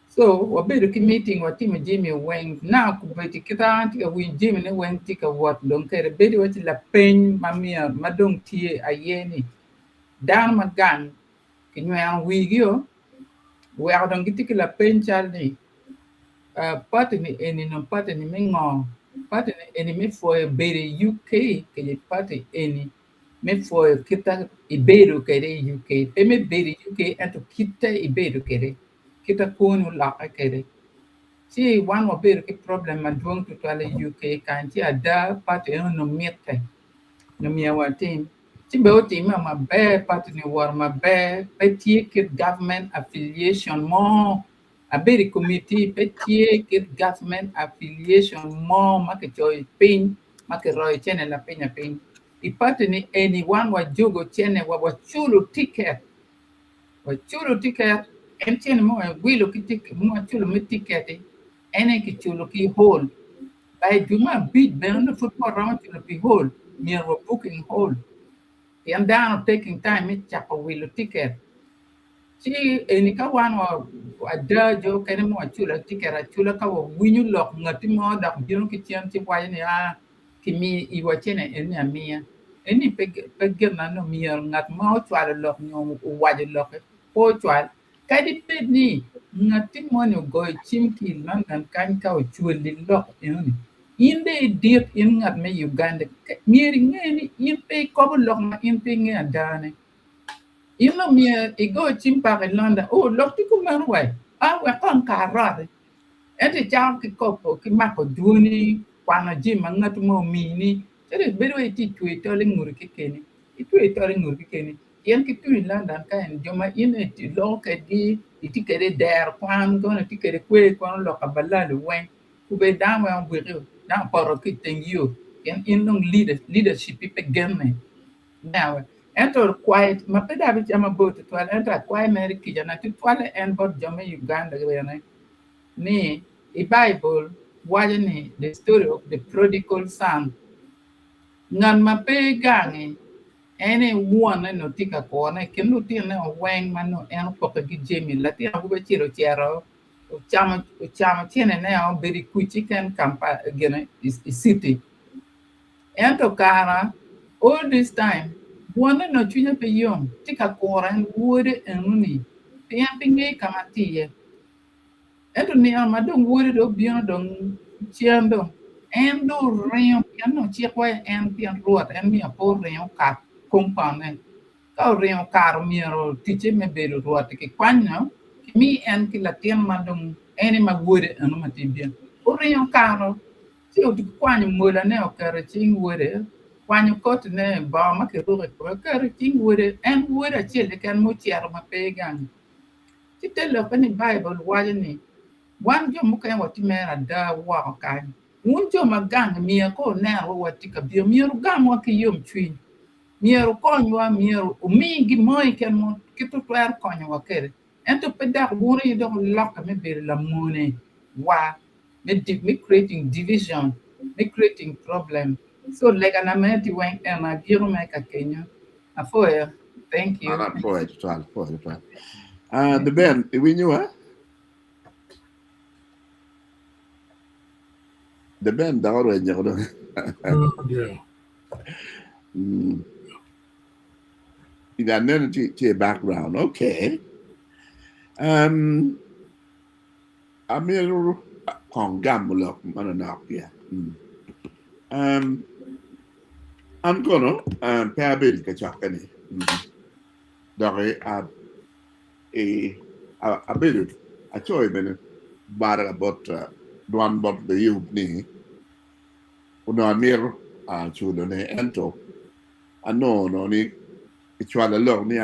So waberi ki meeting wa team Jimmy Weng na kubeti kita anti ka win Jimmy ne Weng tika wat don kere beri wati la pen mamia madong tie ayeni dan magan kinwa wigio wa don gitiki la pen chalni party ni eni no party ni mengo party ni eni me foi bere UK ke je party eni me foi kita iberu kere UK pe me bere UK ato kita iberu kere kita konu la kere si one of bere ke problem man duong to tale UK kan ti ada party no miete no mi wa team ti be o team ma be partner war ma be petit government affiliation mo a very committee petit government affiliation mo ma ke joy pin ma ke roy chene la penya pin I partner anyone wa jogo chene wa chulo ticket en chene mo wilo ki ticket mo chulo mi ticket ene ki chulo ki hole by Juma beat beyond the football round to the hole, near a booking hole. And down taking time, it chap a wheel ticket. See, any one or a dojo can more chula ticket, a chula cow, when you lock, nothing more than you kitchen, why Kimi, you were chene in a mere. Any peg no mere, not more try to lock no why you lock it. Poor child. Kadi paid me, nothing more go chimkey, London, can cow, chuli lock in. Inde deep in at me Uganda, nearing any in pay couple lock my in paying a dane. You know me, a go chimpa in London. Oh, look to come away. I will on car. And the jam ki kopo ki mako duni, kwana jim mangat mo mini. Jadi beru iti tui toling nguriki keni. Itu toling nguriki keni. Yan ki tui London ka en joma in iti lo di iti kere der kwan gona iti kere kwe kwan lo kabala lu wen. Kube dama ang bwiru. Dama poro ki tengiyo. Yan inong leadership ipe gemme. Now, enter quiet, mapeda bi chama boat twal enter quiet meri kijana ti twal en bot joma Uganda gwe ni the Bible wajani the story of the prodigal son. Ngan mape gangi ene one no tika kona kenu tina wang mano en poka gi jemi lati abu be chero chama tiene ne on beri kuchi kan kampa gene is city. Ento kara all this time one no chunya pe yom tika kora en wode enuni pinge kamatiye. Ento ni ama dong wuri do biano dong chiando en do reo piano chiakwa en pian ruot en mi apo reo ka compound en ka reo karo mi ro tiche me beru ruot ki kwanya mi en ki latien mandong eni ma wuri anu matibia o reo karo ti o kwanya mola ne o kare ching wuri kwanya kot ne ba ma ke ro ko kare ching wuri en wuri chele kan mo chiaro ma pegang ti telo pani Bible wajani one jo muka yan wati mera da wa ka un jo magang mi ko na wati ka bi mi ru gam wa ki yom twin mi ru ko nywa mi ru mi gi moy ken mo ki to klar ko nywa kere ento peda buri do lock me be la mone wa me creating division me creating problem so like an amenti wen and a biro me ka Kenya afoya thank you for it the Ben we knew the Ben da oro enyo do Yeah. Identity background okay Amiru Kongamulok Mananakia. I'm gonna Pabil Kachakani. Dore a bit a choice minute bar about one bot the youth ni uno amir chulo ne ento no ni ichwala lo ni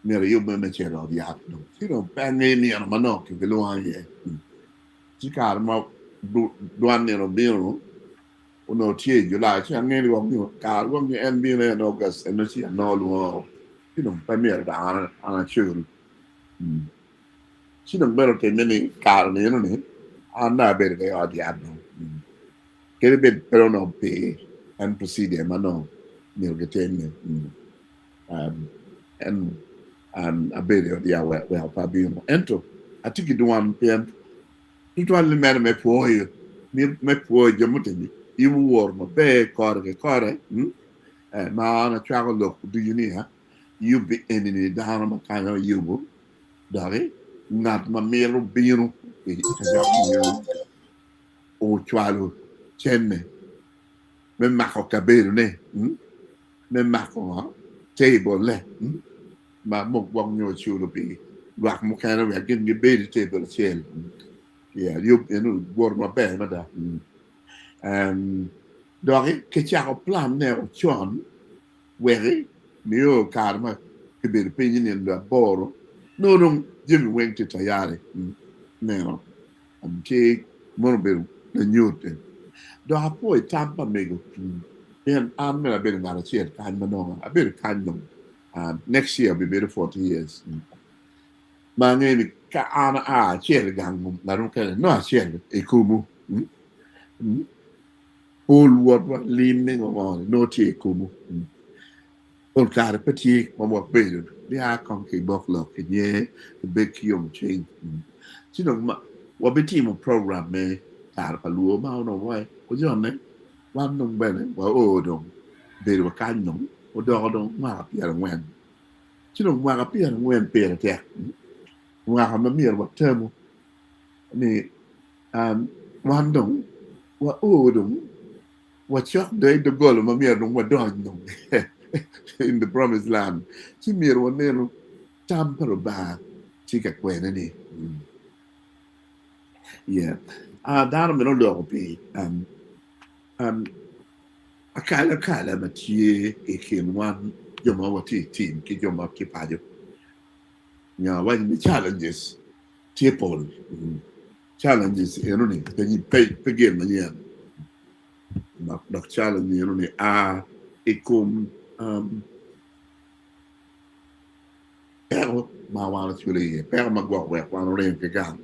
nere io me c'ero di atto sino pengi ni no mano che lo anche ci carma duan ne biro uno tie giula c'è anche lo mio car con gli NBA no gas e non si no lo sino per me da ana chulo sino vero che ne car ne non è andare bene che di atto che però no pe and procedure ma no nel che tenne and a video dia well Fabio ento I think you do one pen tu le meno me puoi me puoi jamutemi I war ma be core ma na travel look do you need you be in the down ma kind of you dare not ma mero biro e o chualo chenne me mako cabelo ne me mako table le ma mok wong nyo chulo pi wak mo kana we gin ge be table chel yeah you know war ma be ma da Dog che ciao plan neo chon where mio karma che be pegni nel lavoro non Jimmy went to tayari nero che mono the newton do ha poi tampa mego and I'm gonna be in a chair kind of a bit kind of next year will be 40 years ma ngi ka ana chair gang la non che no chair e kumu all what limning on no ti kumu all cara peti ma mo bedo li ha con che bok lo che ye the big yum change ci non ma wa beti mo program me tar pa luo ma no wai ko jo ne wan non bene wa o don bedo ka non o do don ma pia ngwen ci non ma pia ngwen pe te wa ma mi wa temo ni wan don wa o don wa chok de gol ma mi don wa don non in the promised land ci mi ro ne tam per ba ci ka kwena ni yeah dar me no lo pe akala ma tie e ken wan yo ma wati team ki yo ma ki pa yo nya wa ni challenges tie pol challenges e no ni pe ni pe game na nya ma dok challenge no ni ikom pero ma wa tu le pero ma gwa wa no re ke ga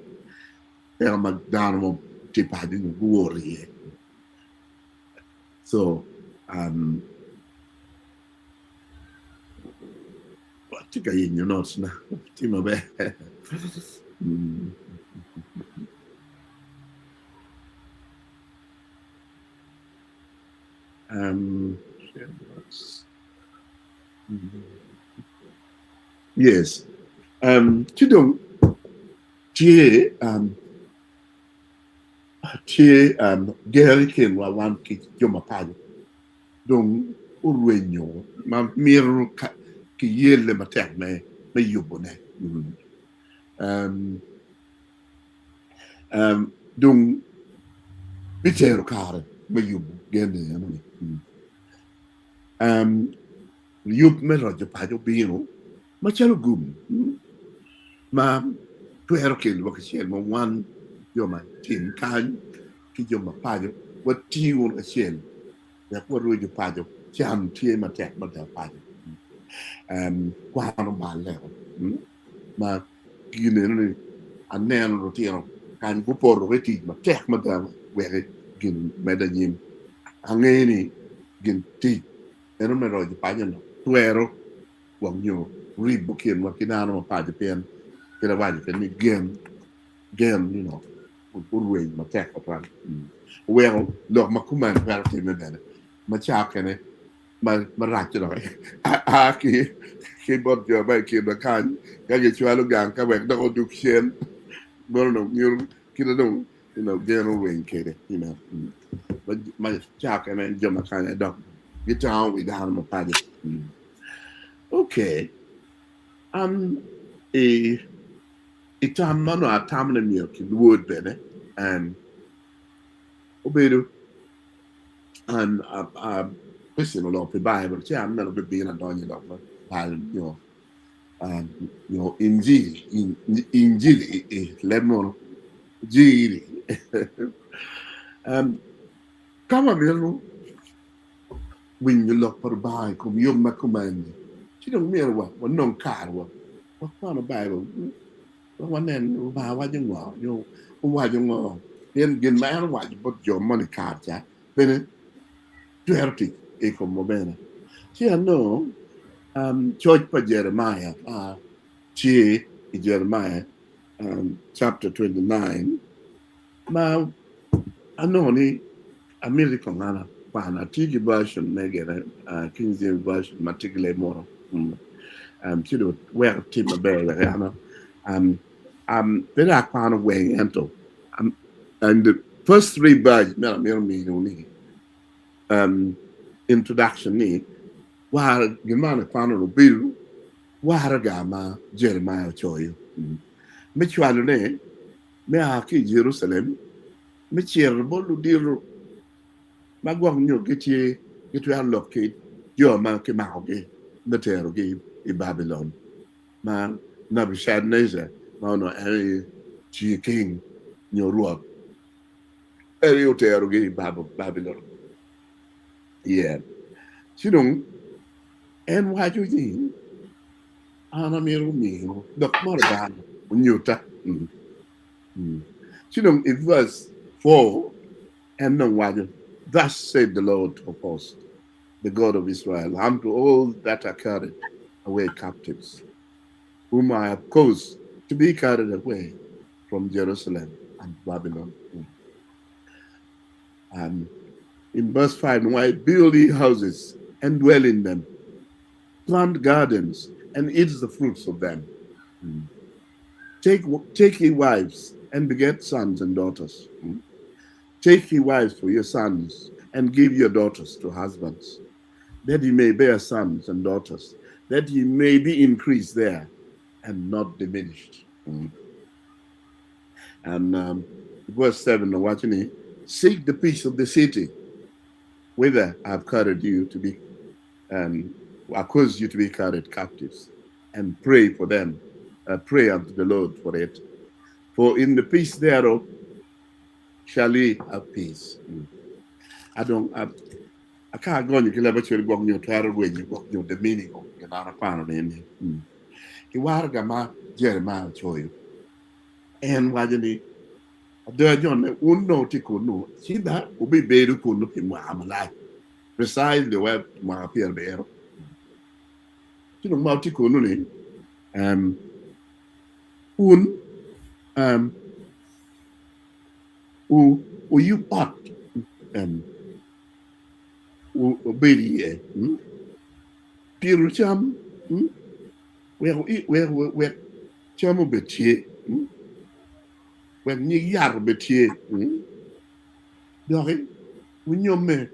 pero ma dan mo ti pa di no guori so ti ga yin no na ti ma be yes ti dong ti gel ken wa wan ki yo ma pa dong urwenyo ma miru ki yelle ma tek me yubone dong bitero kare me yubu gende yani yub me rojo pa jo biro ma chalo gum ma tu ero che lo che c'è ma wan yo ma tin kan ki yo ma pa jo what ti un a chen ya ko ro jo pa jo cham ti ma tek ma da pa jo qua no ba le ma gine ne anen ro ti ro kan bu por ro ti ma tek ma da we gin me da nim angeni gin ti ero me ro jo pa jo no tu ero wang yo ribu kien wa kinano ma pa jo pen kira wadi kan ni game you know pur ma tek pa well look ma kuman per te me bene ma cha kene ma rat lo ki bot jo ba ki ba kan ga ge chwa lo gang ka wek do du chen bol no nyur ki do you know geno wen kede you know ma cha kene jo ma kan do get down with down ma pa okay itam mano atam na mi ki wood bene and obedo and question a lot of Bible che am melo be na donye lo pal you know injili lemon jiri kama melo when you look for Bible come you ma comandi ci non mi wa non caro wa na Bibleวันนั้นว่าจังหวะโยว่าจังหวะเรียนกินแม่ว่าจะบดยอมมันขาดจ้ะเป็นทุเรศเอกโมเบนะที่อันนู้ชอยพระเยเรมียาที่เยเรมียาchapter 29มาอันนู้นนี่อเมริกันนะป่านะที่กี่ version ไม่เกี่ยวนะKing James version มาที่กี่เล่มอ่ะที่ดูเวอร์ที่มาเบลเลยนะvery kind of way ento and the first three verses introduction ni wa gimana kwano bill wa gama Jeremiah choyo me chwalo ne me aki Jerusalem me chierbo lu diru ma gwang nyo ke tu allocate yo ma ke ma ke metero ke I Babylon ma Nebuchadnezzar ma no chi king nyo ruok otero ke Babylon yeah sinong en wa ju ji ana miro dok mor ba nyuta sinong in verse 4 and no wa thus said the Lord of hosts, the God of Israel, unto all that are carried away captives, whom I have caused to be carried away from Jerusalem and Babylon. And in verse 5, why build ye houses and dwell in them, plant gardens and eat the fruits of them. Take ye wives and beget sons and daughters. Take ye wives for your sons and give your daughters to husbands, that ye may bear sons and daughters, that ye may be increased there and not diminished. And verse 7, watching it, seek the peace of the city, whither I have carried you to be, I caused you to be carried captives, and pray for them. Pray unto the Lord for it. For in the peace thereof shall ye have peace. I can't go on, you can never tell you the meaning of the Iwargama Jeremiah Choyo. And wajani, the John, uno tikuno, see that will be bedu kuno Pimuamalai. Precisely where my appear bear. You know, Maltikuno, you pot, obey, Pirucham, where Chamo Betier, when ye yar Betier, Dory, when your man,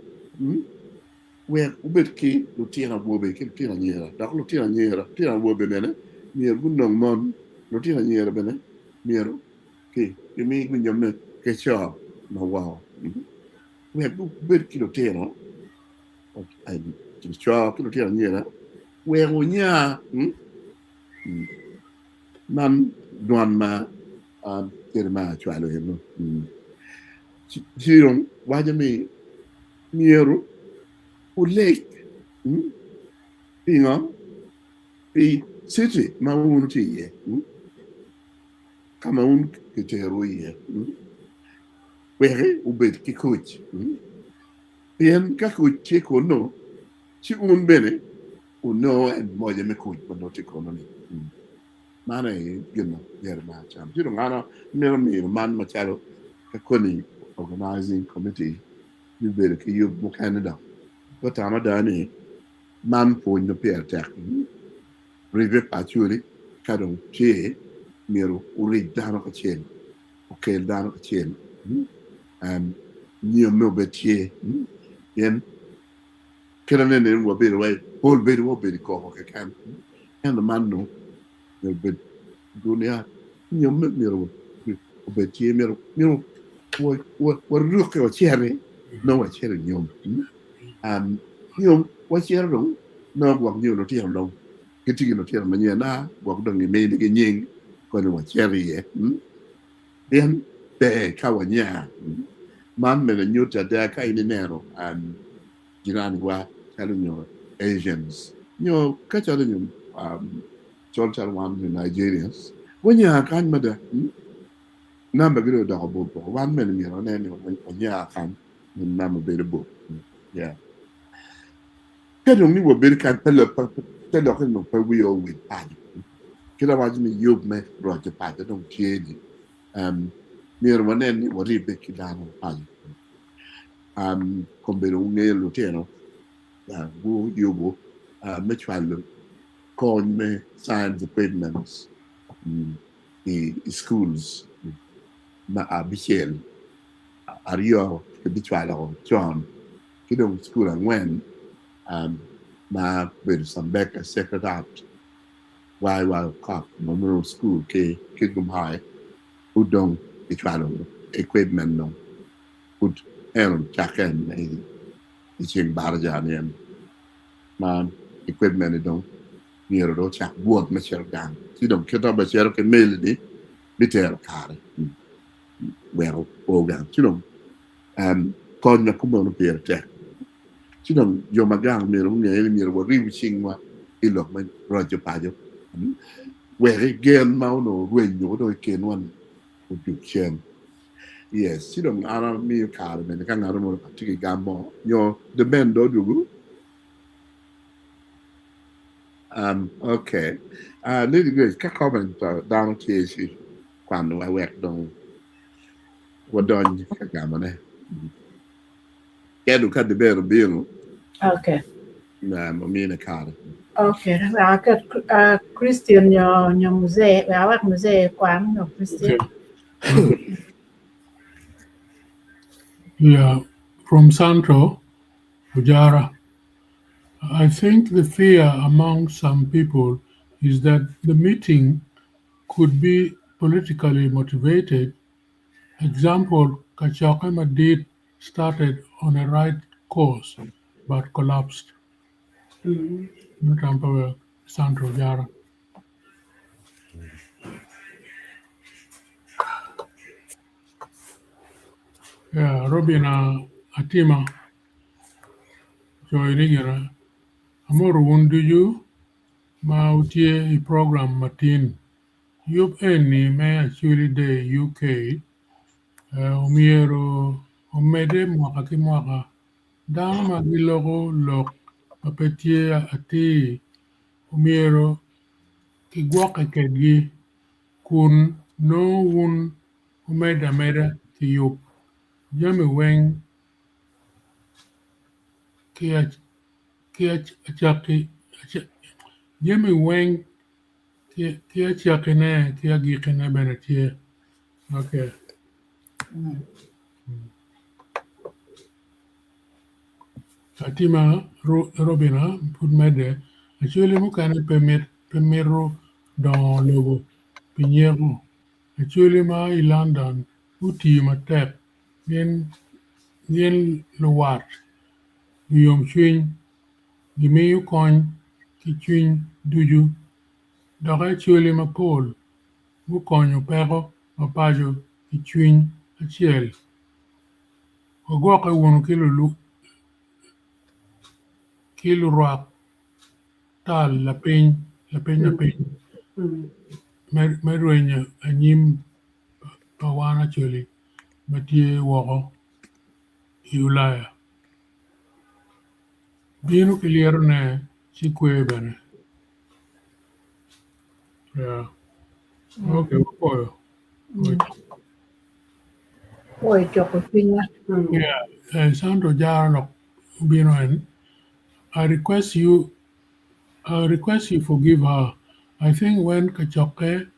where Ubetki, Lutina Wobe, Kiltina Niera, Doc Lutina Niera, Tina Wobe, near Gundong Mon, Lutina Niera Bene, Nero, Key, you mean when your man get your no wow. We have Ubetki Lutino, I just chalk Lutina Niera, where Unya, Nan Duanma, Jeremiah Chalo, Zero, why do me near lake, you know, the city, Maun Tea, Cameroon, Kiteroe, where Ubet Kikuch, Pian Kakuch Chico no, Chiun Bene, who know and Mojamekuch, but not economy. Mana gina Jeremiah Cham. You don't know, me, man, Machado, Kakoni organizing committee, you better you Canada. But I'm a Danny, man for in the peer attack. River Acholi, Cadon, Che, Miro, Uri down of a chain, okay, down of a chain, and near Milbetier, then Kiranen will be away, whole bit will be the call, okay, can, and the man no. But Dunia, you Miro, Betier, Miro, what look at cherry, no, a cherry, you what cherry, no, what you know, tell them. Getting no tell me na walk down the main again when was cherry then the kawanya man me new to the kind nero and Jiranwa telling you Asians catch you total one the Nigerians when you are kind mother number good double 1 million on any when you are kind number very book yeah cái đồngนี้ว่าเป็นการเปิดแต่เราก็ต้องไปวิโอวิดไปคิดว่าจะมียุบไหมเราจะไปจะต้องเชียร์มีรวันนี้ว่ารีบไปคิดานไปคงเป็นองค์เงี้ยรู้ที่เนาะบูยูบูไม่ชวนเลยคนไม่ science departments schools มาบิเชลอาริโอก็บิชวนเราจอห์นคิดว่า school อันเว้นมาเป็นสัมเบกเซคราดวายวครับMemorial Schoolคิดกุมหายอุดงอิจฉาลง equipment ลงอุดเอลจากกันใน iching barjanian man equipment don't near do chak buot ma cher gang si dom keto ba cher ke mail ni biter kare well ogan si dom kon na kuma no perte si dom yo magang mi ro ne mi ro ri ching wa ilok man rojo pajo where again ma no wen yo do ken wan o du chen yes si dom ara mi kare men kan ara mo tiki gambo yo the men do du okay. Lady Grace, ka comment down case quando I work don wadon ka gamane. Quero de belo belo Okay. na mamina cara. Okay. Christian your muzee, awak muzee kwang no Christian. Yeah, from Santo, Ujara. I think the fear among some people is that the meeting could be politically motivated. Example, Kachaka Madid started on a right course but collapsed. Natampa Santo Ujara. Yeah, Robina Atima joining Amor wundu you ma utie I program matin. Yup eni me actually de UK umiero umede mwaka ki mwaka dano magilogo lok papetie ati umiero ki gwake kedgi kun no wun umeda meda ki yup jami weng ki achaki jami weng ki achakine ki agikine benetie. Okay. Fatima Robina put mede actually mukane permiro dans logo Pinheiro actually ma I London uti matek yen luwat yom chwin gimiyu kony ki chwin duju dok actually ma pol mukonyo peko mapajo ki chwin achiel ogwake wuonu kilo rwak tal lapiny medwenyo anyim pawan actually matie woko I Ulaya. Bino kiliero ne chikwe bene. Yeah. Okay, wapoyo. Oi choko pinya. Yeah. Santo Jaro Bino and I request you forgive her. I think when Kachoke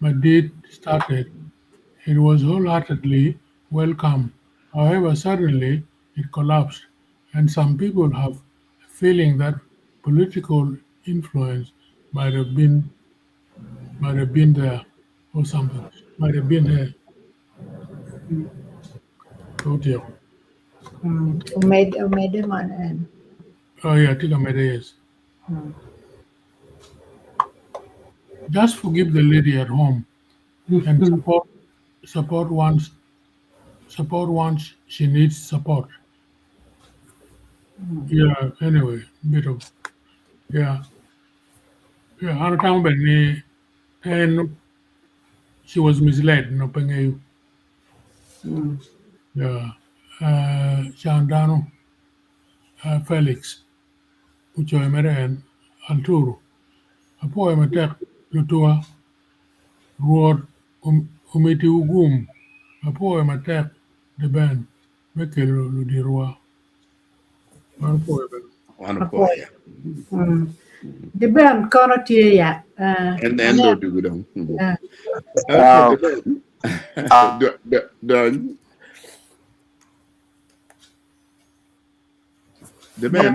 Madid started, it was wholeheartedly welcome. However, suddenly it collapsed, and some people have a feeling that political influence might have been there or something. Might have been here. Oh dear. Umede man and Oh yeah, I think I made it. Yes. Just forgive the lady at home and support once she needs support. Yeah. Anyway, bit of yeah. Another time when and she was misled. No pengen. Yeah. Chandano Felix, uchoy meren Alturu. Apo ematek lutua ruod umiti ugum. Apo ematek the band mekelo ludirua. Apo Wanapoya. the band kono tie ya. And lo do dong. Okay, done. The man.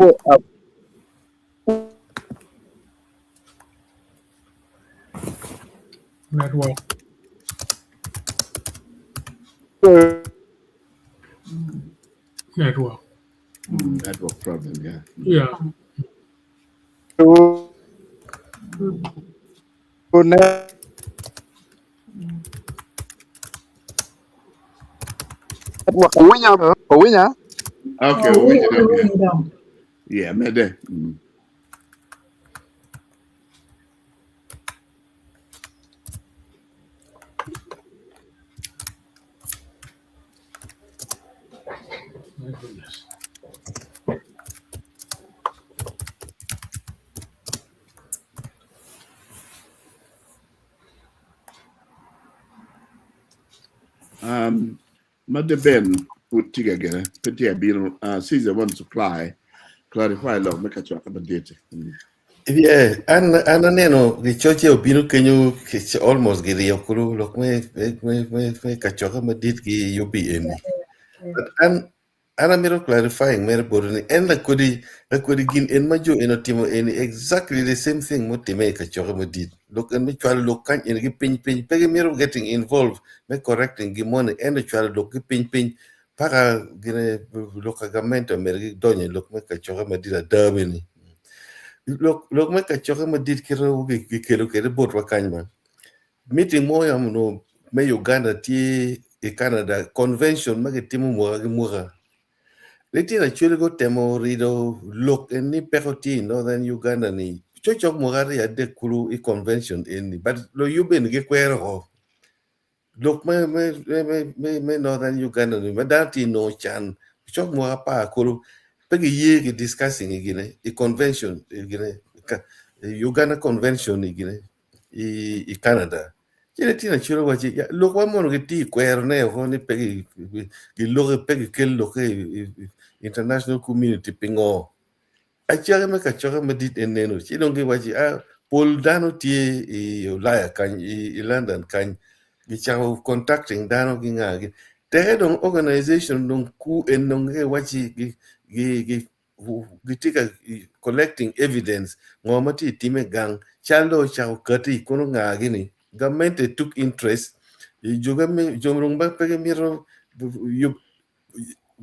network. Network. network problem, yeah. Yeah. Network Owinya. Okay, Oh, we we yeah. don't. Yeah, maybe. My goodness. Mother Ben put together, put here being season one supply, clarify law, make a track about data. Yeah, and neno the church opino kenyu almost get yokuru look me kachoka madit ki yubi eni. But and I'm clarifying mere boroni and la kodi gin en majo eno timo eni exactly the same thing mo time kachoka madit. Look and me chwal look kan en gi pin pegi mero getting involved me correcting gi money and the chwal look gi pin para gine lokagamento mere gi donye look me kachoka madit a dabeni. Look me kachoka madit kiro gi kelo kere bot wakanyman. Meeting mo ya no me Uganda ti e Canada convention mage timu mo gi muga. Leti na chule go temo rido look en ni pekoti northern Uganda ni chochok mogari ya de kulu i convention en but lo yuben ge kwero look me northern Uganda ni madati no chan chok mo pa kulu pegi ye ge discussing igine i convention igine Uganda convention igine i Canada kile tina chiro wachi ya look wa mono ge ti kwero ne ho ni pegi gi look pegi kel look international community pingo achaga me kachoga medit eneno chi don't give wachi pol dano tie i Ulaya kan i London kan gi chao contacting dano gi ngagi te don organization don ku enong he wachi gi tika collecting evidence ngomati time gang chalo chao kati kono ngagi ni government took interest juga me jomrong ba pege miro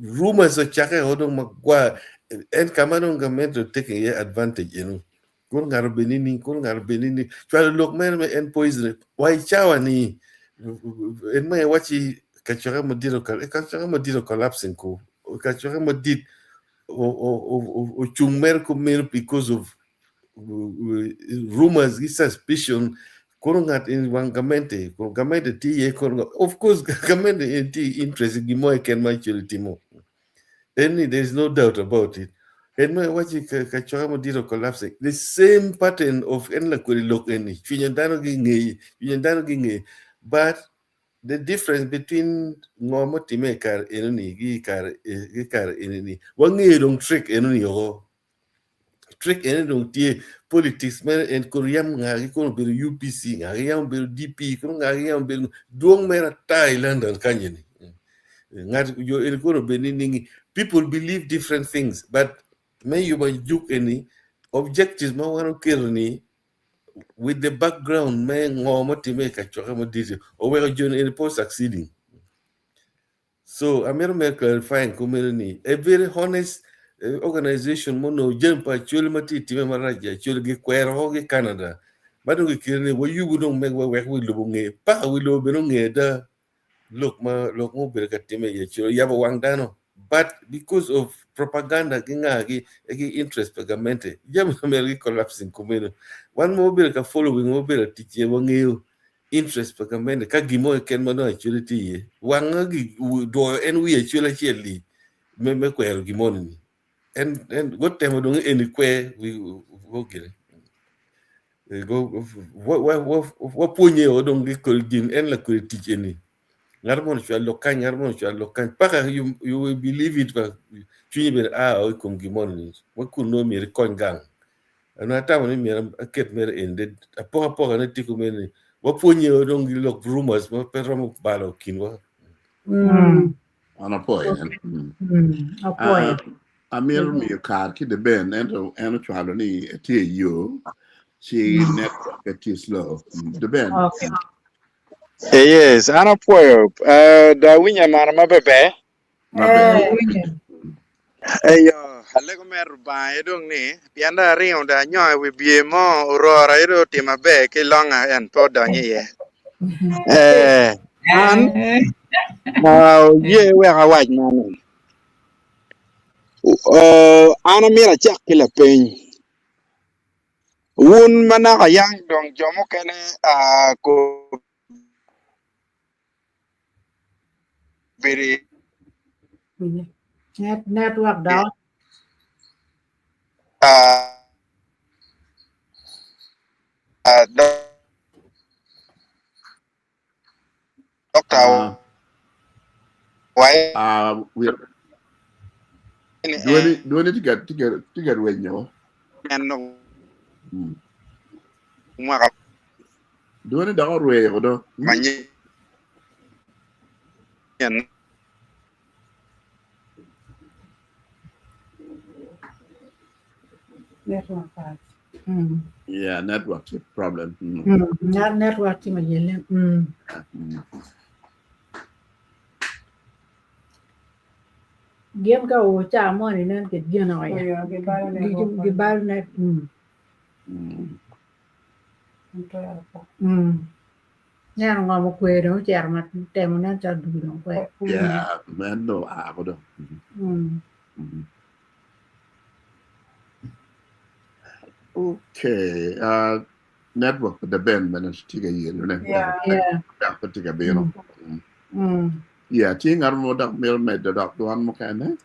rumors of chaka hodong magwa and kamano gamento taking advantage kun ngar benini chwal lok mer me en poison why chawa ni en me wachi kachara modiro collapsing ko kachara modit o chungmer ko mer because of rumors is suspicion korongat in wangamente gamente ti ye koronga of course gamente in ti interest gimo ken ma timo there's no doubt about it. And my watch kachora modiro collapsing. The same pattern of enla kuri look any. Yundano ginge. But the difference between ngoma time kar enuni gi kar enuni. Wangi dong trick enuni ho. Trick enuni dong tie politics man and Korean ngari kono beru UPC ngari yang beru DP kono ngari yang beru duong mera Thailand and kanyeni. People believe different things, but may you juk any objectives ma wano kirni with the background may ngomati make a chokamoditi or where you in post succeeding. So I'm clarifying community a very honest organization mono jumpa chulmati time maraja chulgi kwero hogi Canada. But we kirni what you wouldn't make work with lubunge pa we lo benunge da look mo berkatime ye chulo yaba wangdano. But because of propaganda gi interest pagamente jam America collapsing kumeno one mobile ka following mobile teacher wangeyo interest pagamente ka gimo ken mano actually ye wanga gi do en we actually cheli me kwero gimo ni and what time do any kwe we okay go what punye odong gi kolgin en la ko teacher ni ngarmon chwa lokan paka you will believe it but chini be o kum gimon ni wakun no mi kon gang ana ta woni mi ket mer ended apoka na tiku men waponye odong gi lok rumors mo perro balo kinwa On a point. Apoya. Amir mi kar ki de ben eno chwalo ni tie yo she network at slow. The ben. Okay. Yes, Anapoyo. Da winya mana mabebe. My bad. Ayo, hale ko mer ba dong ni. Pianda ring da nyoy we bie mo urora iro tima be ke longa en po da nye ye. An ye we ga waj man. Ana mira chak kila peny. Wun mana ka yang dong jomo kene ko biri network đó doctor why we do it to get when you no mm. maka Do it down way or do manyi yan network part. yeah network problem network thì mà gì lên game ka o cha mo ni nên cái gì nói Yeah, cái bao này nhà nó ngon một quê đó chả mà tem nó cho đủ nó quê yeah man no go do okay network the band managed to get you know Yeah. to get you know yeah ting armo dak mil med dak tuan mo kan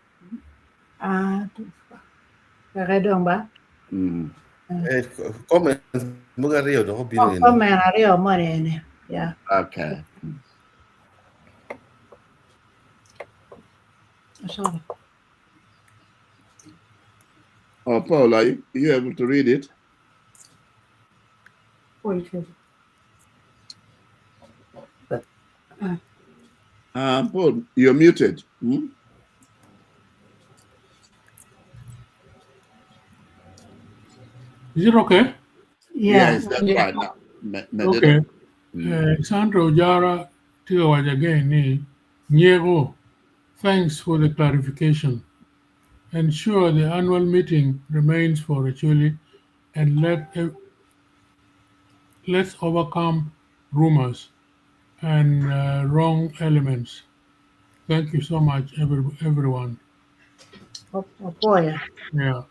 cái đường ba Comment mga rio do ko bino có mẹ là điều mà này yeah okay sorry oh Paul are you able to read it Paul you're muted Is it okay? Yes, that's right. Okay. Sandro Jara Tiwaj again ni Niego. Thanks for the clarification. Ensure the annual meeting remains for Acholi and let's overcome rumors and wrong elements. Thank you so much, everyone. boy Yeah.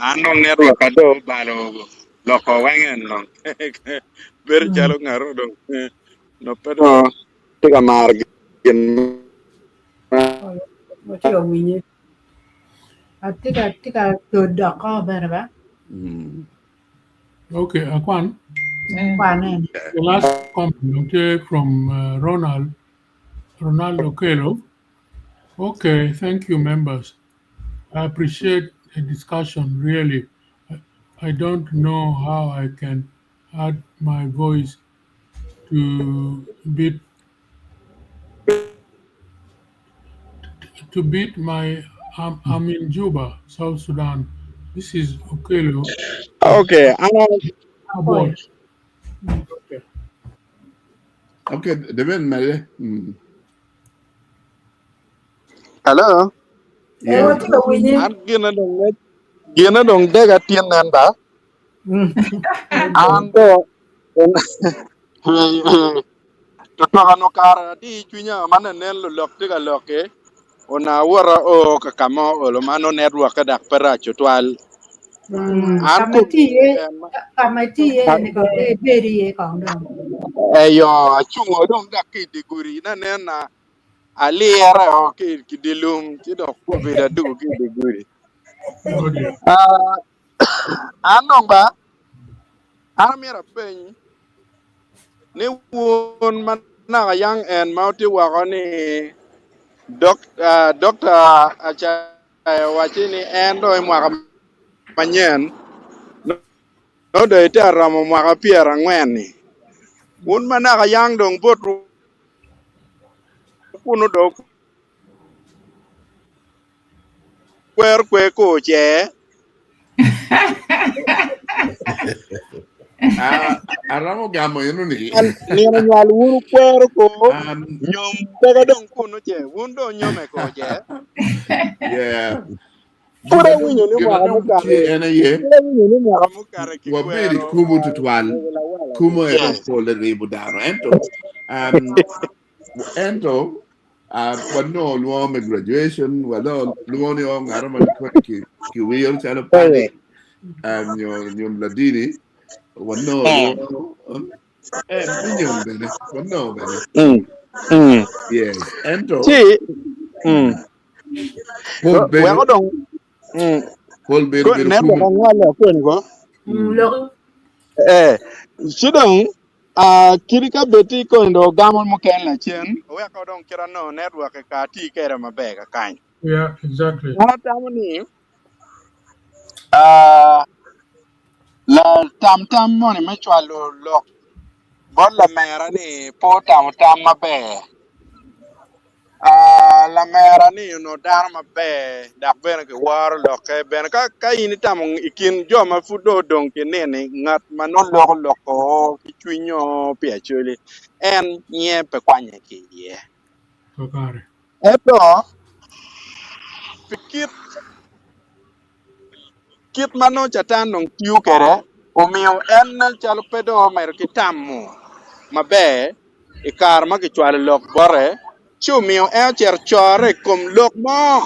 anong network ado balo loko wengen no ber jalo ngaro do no pero tiga margin tika từ đỏ co về ba Okay, Akwan. qua này The last comment from Ronaldo Kelo. Okay, thank you, members. I appreciate the discussion, really. I don't know how I can add my voice to beat my I'm in Juba, South Sudan. This is Okelo. okay Abort. Okay, the ben male hello yeah an gina dong daga tien nanda ando to no kara di chunya mana nen lo lok tiga loke ona wara o kakamo o lo mano network dak para chutwal an ko committee này có cái bê đi còn đâu ayo chungo dong dak ki diguri na nen na aliera o ki dilum ti do ko be da du ki diguri anong ba mira pen ni won mana yang en mauti wa ni doctor acha wachini en do mwaka manyen no de ta ramo mwaka piera ngwen ni un mana ka yang dong bot kuno do kwe ko che Aramo gamo yenu ni. Nino nyal wuru kwero ko nyom pega dong kuno je wundo nyome ko je. Yeah. Pura winyo ni mwaka mukare. Ena ye. Pura winyo ni mwaka mukare Waberi kikwero. kumu tutwal. Kumu ero pole ribu daro. Ento wano luo me graduation wano luo ni o ngaro man ki wheel chalo pani nyom ladini wano luo minyom bene wano bene yes ento whole Wego dong whole bed ko ne ko ngale ko ni ko sidong kirika beti ko ndo gamon mo ken la chen we ko dong kira no network ka ti kere mabe ka kan Yeah, exactly. ana tamni la tam mo ni me chwalo lo bon la mera ni po tam mabe la mera ni no dar mabe dak ben ke war lo ke ben ka ini tam ikin joma fudo dong ke ne ngat manon lo ko ki chwinyo pia chuli en nye pe kwanye ki ye Tokare. eto kit mano chatan nong tiu kere omiyo en chalo pedo mer ki tamu mabe ikar ma ki chwal lok bore chumiyo e cher chore kom lok mo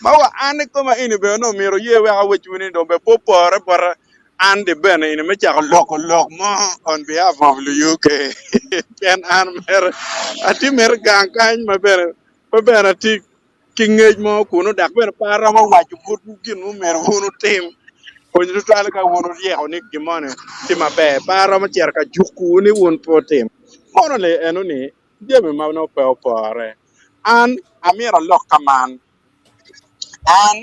mawa ane koma ini be no miro yewe awe chuni do be popore por ande ben ini me chak lok mo on behalf of the UK ken an mer ati mer gang kan maber maber ati kingej mo kuno dak ben para mo waju kudu kin mo mer hunu tim ko ni tala ka wono ye oni gimone ti mabe para mo cher ka juku ni won po tim mono le eno ni jeme ma no pe opore an amira lok kaman an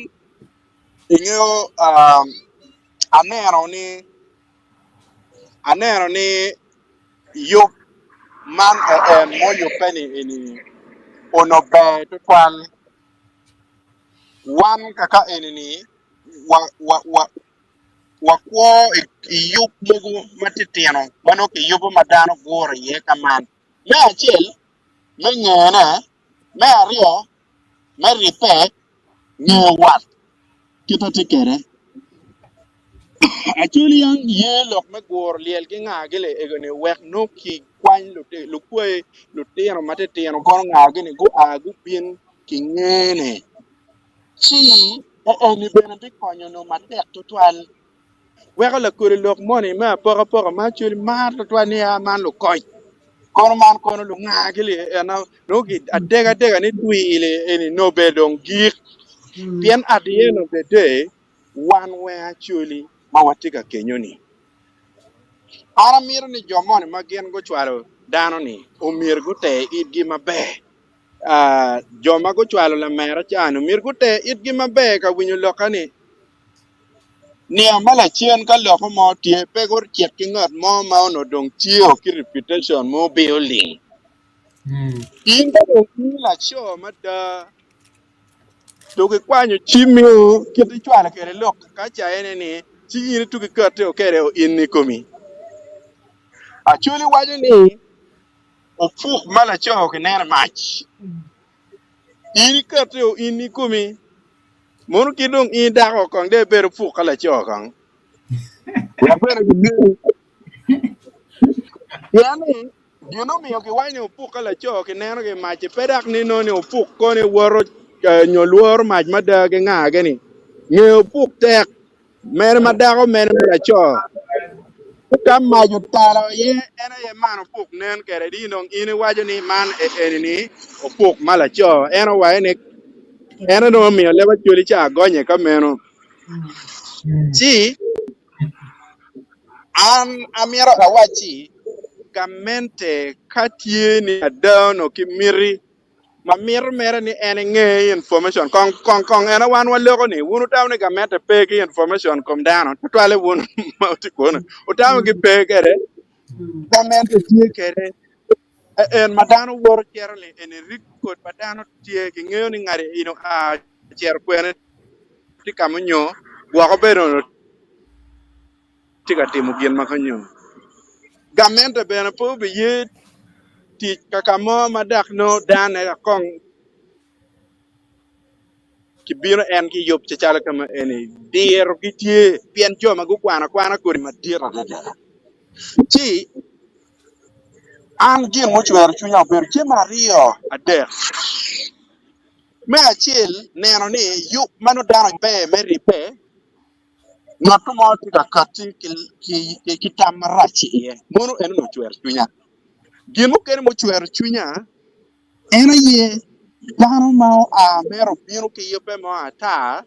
ingeo anero ni yo man mo yo penny ini ono be to twal wan kaka ini wa kwo iyup mugu matitiano bano ke yupo madano gore ye kaman me achel me ngena me ario me ripe nge wat kita tikere actually yang ye lok me gor liel ki ngagele egone wek no ki kwan lu kwe lu tiano matitiano kon ngagene go agu pin ki ngene chi ni benedi konyo no matek to twal weka la kore lok money ma pora ma chuli mar to twani ya man lu koy kono man kono lu ngagele na no ki adega ni twi ile any no bedong geek then at the end of the day one way actually mawatika kenyoni ara mir ni jomon ma gen go chwaro dano ni o mir go te idgi mabe joma go chwalo la mera chano mir go te idgi mabe ka winyo lokani ni amala chien ka loko mo tie pe gor chiet ki ngat mo ma ono dong tio ki reputation mo building inga dong la show mada to ke kwanyo chimio ki ti chwala ke lok ka cha ene ni chi ni tu ki kate o kere o in ni komi achuli wajo ni o fuk mala cho ke ner mach ini kate o in ni komi mon ki dong in da ko kong de ber fuk kala cho kong ya ber ni yani you know me okay why no fuk kala cho ke ner ke mach pedak ni no ni o fuk ko ni woro nyoluor mach mada ke nga ke ni nge fuk tek mer madako mer mala cho kam maju talo ye ena ye man puk nen kere di nong ini wajo ni man eni ni opuk mala cho ena wa ena no mi le ba chuli cha gonye ka meno si an amira awachi kamente katie ni adano ki miri ma mir mere ni ene nge information kong ena wan wa lego ni wunu taw ni kamente pe ki information kom dano twale wunu mauti kono utaw ki pe kere kamente tie kere en madano wor cherle en rikot madano tie ki ngeo ni ngare ino a cher kwene ti kamunyo wa ko bero ti ka timu gien makanyo Gammente bene po be ye ti kakamo madak no dan e kong ki biro en ki yop ci chala kama eni dir ki tie pien jo ma gu kwana kuri ma dir da ci an gin mo chwer chunya ber ci mario ade me achil neno ni yu manu dano be meri pe not mo ti da kati ki tamarachi ye mono en mo chwer chunya gin mo ken mo chwer chunya ena ye dano ma a mero biro ki yope mo ata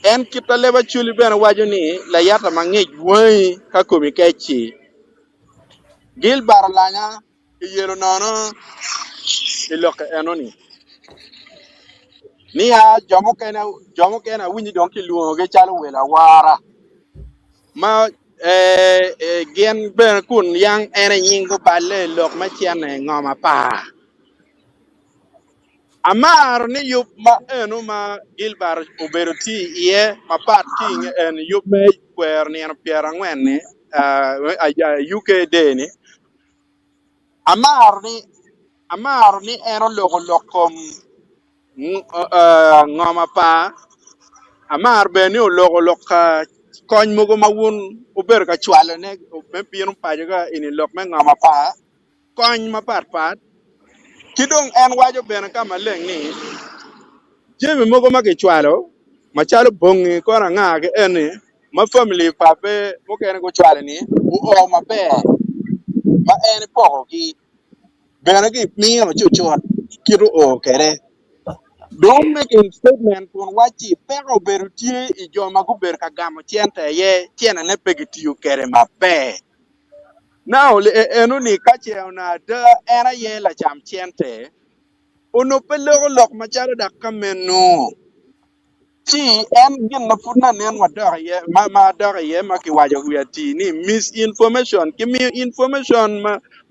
en kita leba chuli ben waju ni la yata mangej woi ka kumi kechi gil bar lanya yelo nono iloka enoni ni a jomo kena winyi donki luo ge chalo wela wara ma gen ben kun yang ene nyingo balle lok ma chiane ngoma pa amar ni yup ma enu ma gilbar uberuti ye ma pat king en yup me kwer ni en piera ngwen ni UK de ni amar ni eno logo lokom ngoma pa amar be ni logo lokka kony mugo mawun uber ka chwale ne me pienu pa ga ini lok me ngoma pa kony ma pat kidong en wajo ben kama leng ni jemi mogo ma ke chwalo machalo bongi kora nga ke eni ma family pape mo ken go chwalo ni u o ma be ma eni poko ki bena ki mi ma chuchu kiru o kere don't make a statement on wachi pero berutie I jo ma ku ber ka gamo chiente ye chiena ne pegiti u kere ma be now le enu ni kache ona de era ye la cham chiente uno pelo lok machalo da kameno ti en gin na put na nen wa dog ye ma dog ye ma ki wajo wi ati ni misinformation ki mi information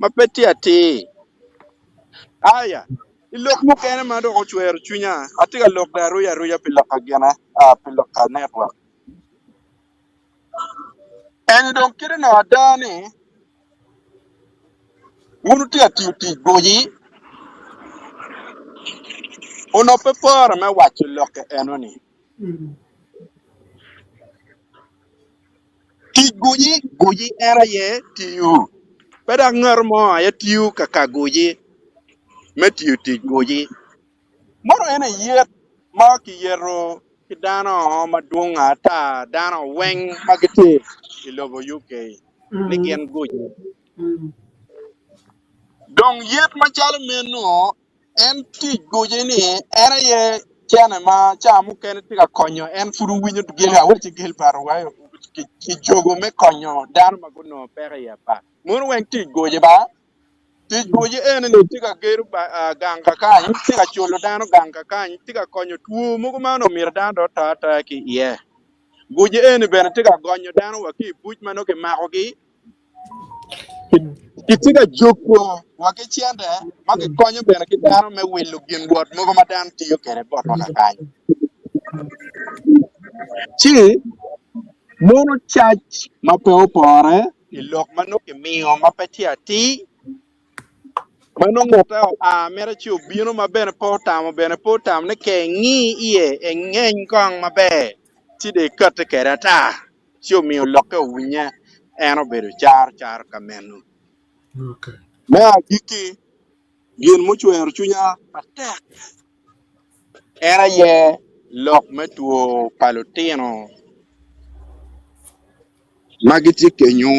ma peti ati aya ilok mu kene ma do ko chwer chunya ati ga lok da ruya pila ka gena pila ka network en don kire na dani wunu ti ati ti goji ono pe por me wacho lok enoni ti goji era ye ti yu peda ngar mo ya tiu ka goji metiu ti goji moro ene yet ma ki yero ki dano madunga ta dano weng magiti ilobo UK ni gen goji dong yet ma chalo meno en ti goji ni ene ye chane ma chamu ken ti ka konyo en furu winyo gel awol ti gel paro wayo ki jogo me konyo dano maguno pere ya pa mun weng ti goji ba ti goji ene ni tika geru ba ganga kan tika chulo dano ganga kan tika konyo tuo mugo mano mir dano ta ki ye goji ene bene tika gonyo dano wa ki buj mano ke mako ki tika joko wa ke chiende ma ke konyo bene ki dano me wilu gin bot mugo ma dan tiyo kere bot wa kan chi mono chach ma pe opore ilok mano ke miyo ma pe ti mano ngota mere chu bino ma bene po tam ne ke ngi ie ngeng kong ma be ti de kat ke rata chu mi lokke winya eno bedo char kamenu Okay. ma giki gin mo chwer chunya patek era ye lok metuo palutino magiti kenyu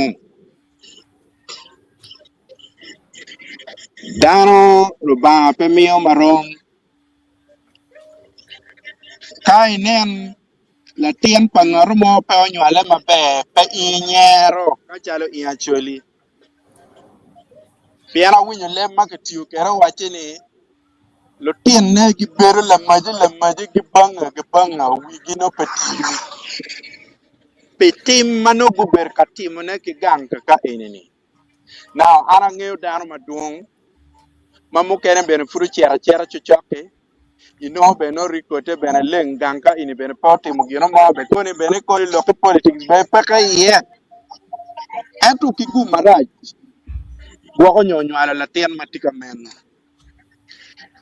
dano ruba pe mio marom kai nen la tien pangaru mo pe onywale mabe pe inyero ka chalo I Acholi piera winyo le marketiu kera wache ni lo tien ne gi bero la maji gi banga wigi no petiu petim mano guber katimo ne ki gang ka enini now ana ngeo dano maduong mamu kene bene furu chera chochoke ino be no rikote bene leng ganga ini bene poti mugino mo be koni bene ko lo politics be paka ye Atu kigu maraj. Gua ko nyonyo ala la tien matika men.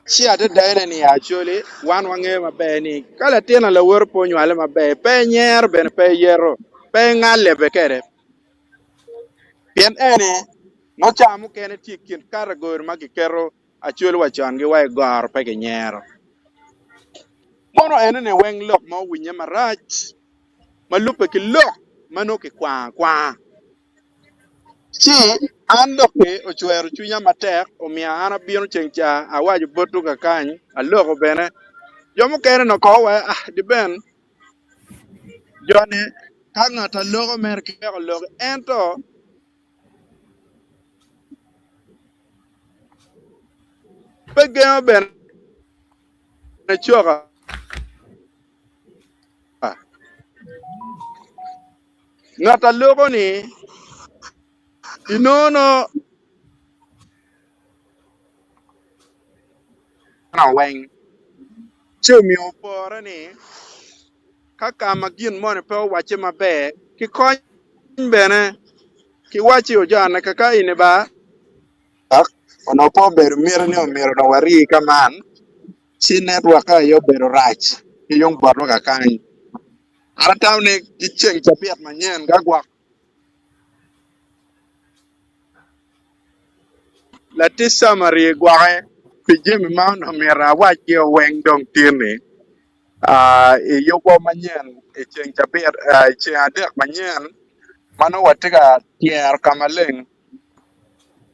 Si ate daire ni actually wan wange mabe ni kala tien ala wor po nyo ala mabe pe nyer ben pe yero pe ngale be kere. Pien ene no chamu kene tikin karagor magi kero actually wachan gi wai gar pe ke nyer. Mono ene ne weng lok mo winya maraj. Malupe ki lok mano ki kwa. Si an loke ochwero chunya matek omia an abino chencha awaji botu ka kany aloko bene jomo kere no kowe di ben jone ka ng'ata loko mer keko loko ento pegeo bene choka ng'ata loko ni inono na weng chumi opore ni kaka magin mone pe wache mabe ki kony bene ki wachi ojana kaka ine ba ono po bedo miro ni omiro no wari kaman si network yo bedo rach ki yung borno ka kany ara tawne ki cheng chapiat manyen ga gwak la tisa mari gwake pi jimi ma no mira wachi o weng dong tini yo go manyen e cheng chapiat cheng adek manyen mano watiga tier kamaleng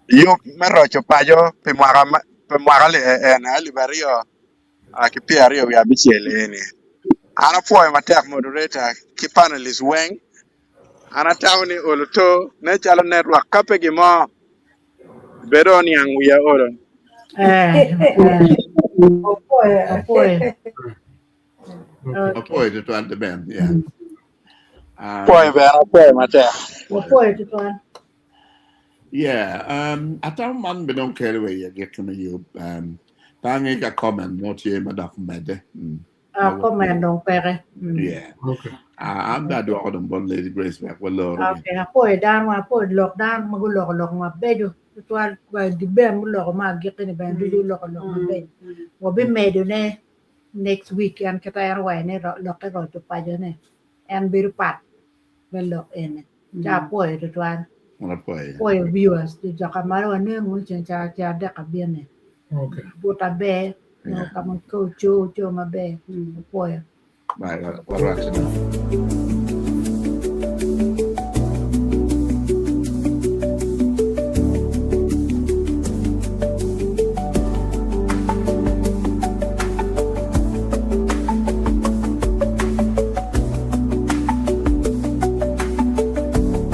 yo merocho pajo pe mwaka le na libario ki piario ya bichele ni ana foi matek moderator ki panelist weng ana tawni oluto ne chalo network kape gimo bedo Niang wiya oro Apoy. Apoy to the band, yeah. foi vera foi matek Apoy to Tuan. Yeah, I don't man be don't care where you get to you. Tangi ka comment not here madaf mede. Comment dong pere. Yeah. Okay. I'm not doing them bon Lady Grace back well Lord. Okay, apoy dan ma apoy lok dan magu lok ma bejo. Tuan wa di ben mu lok ma gete ni ben du lok ma ben. Wa be medo ne next week an kata yar wa ne lok ka ro to pa jo ne. An bir pat ben lok en. Ja apoy to Tuan. On Apoy. Apoy viewers di jakamaro ne mu chen cha de ka bien ne. Okay. Bota be no kamu ko cho ma be. Apoy. Right, what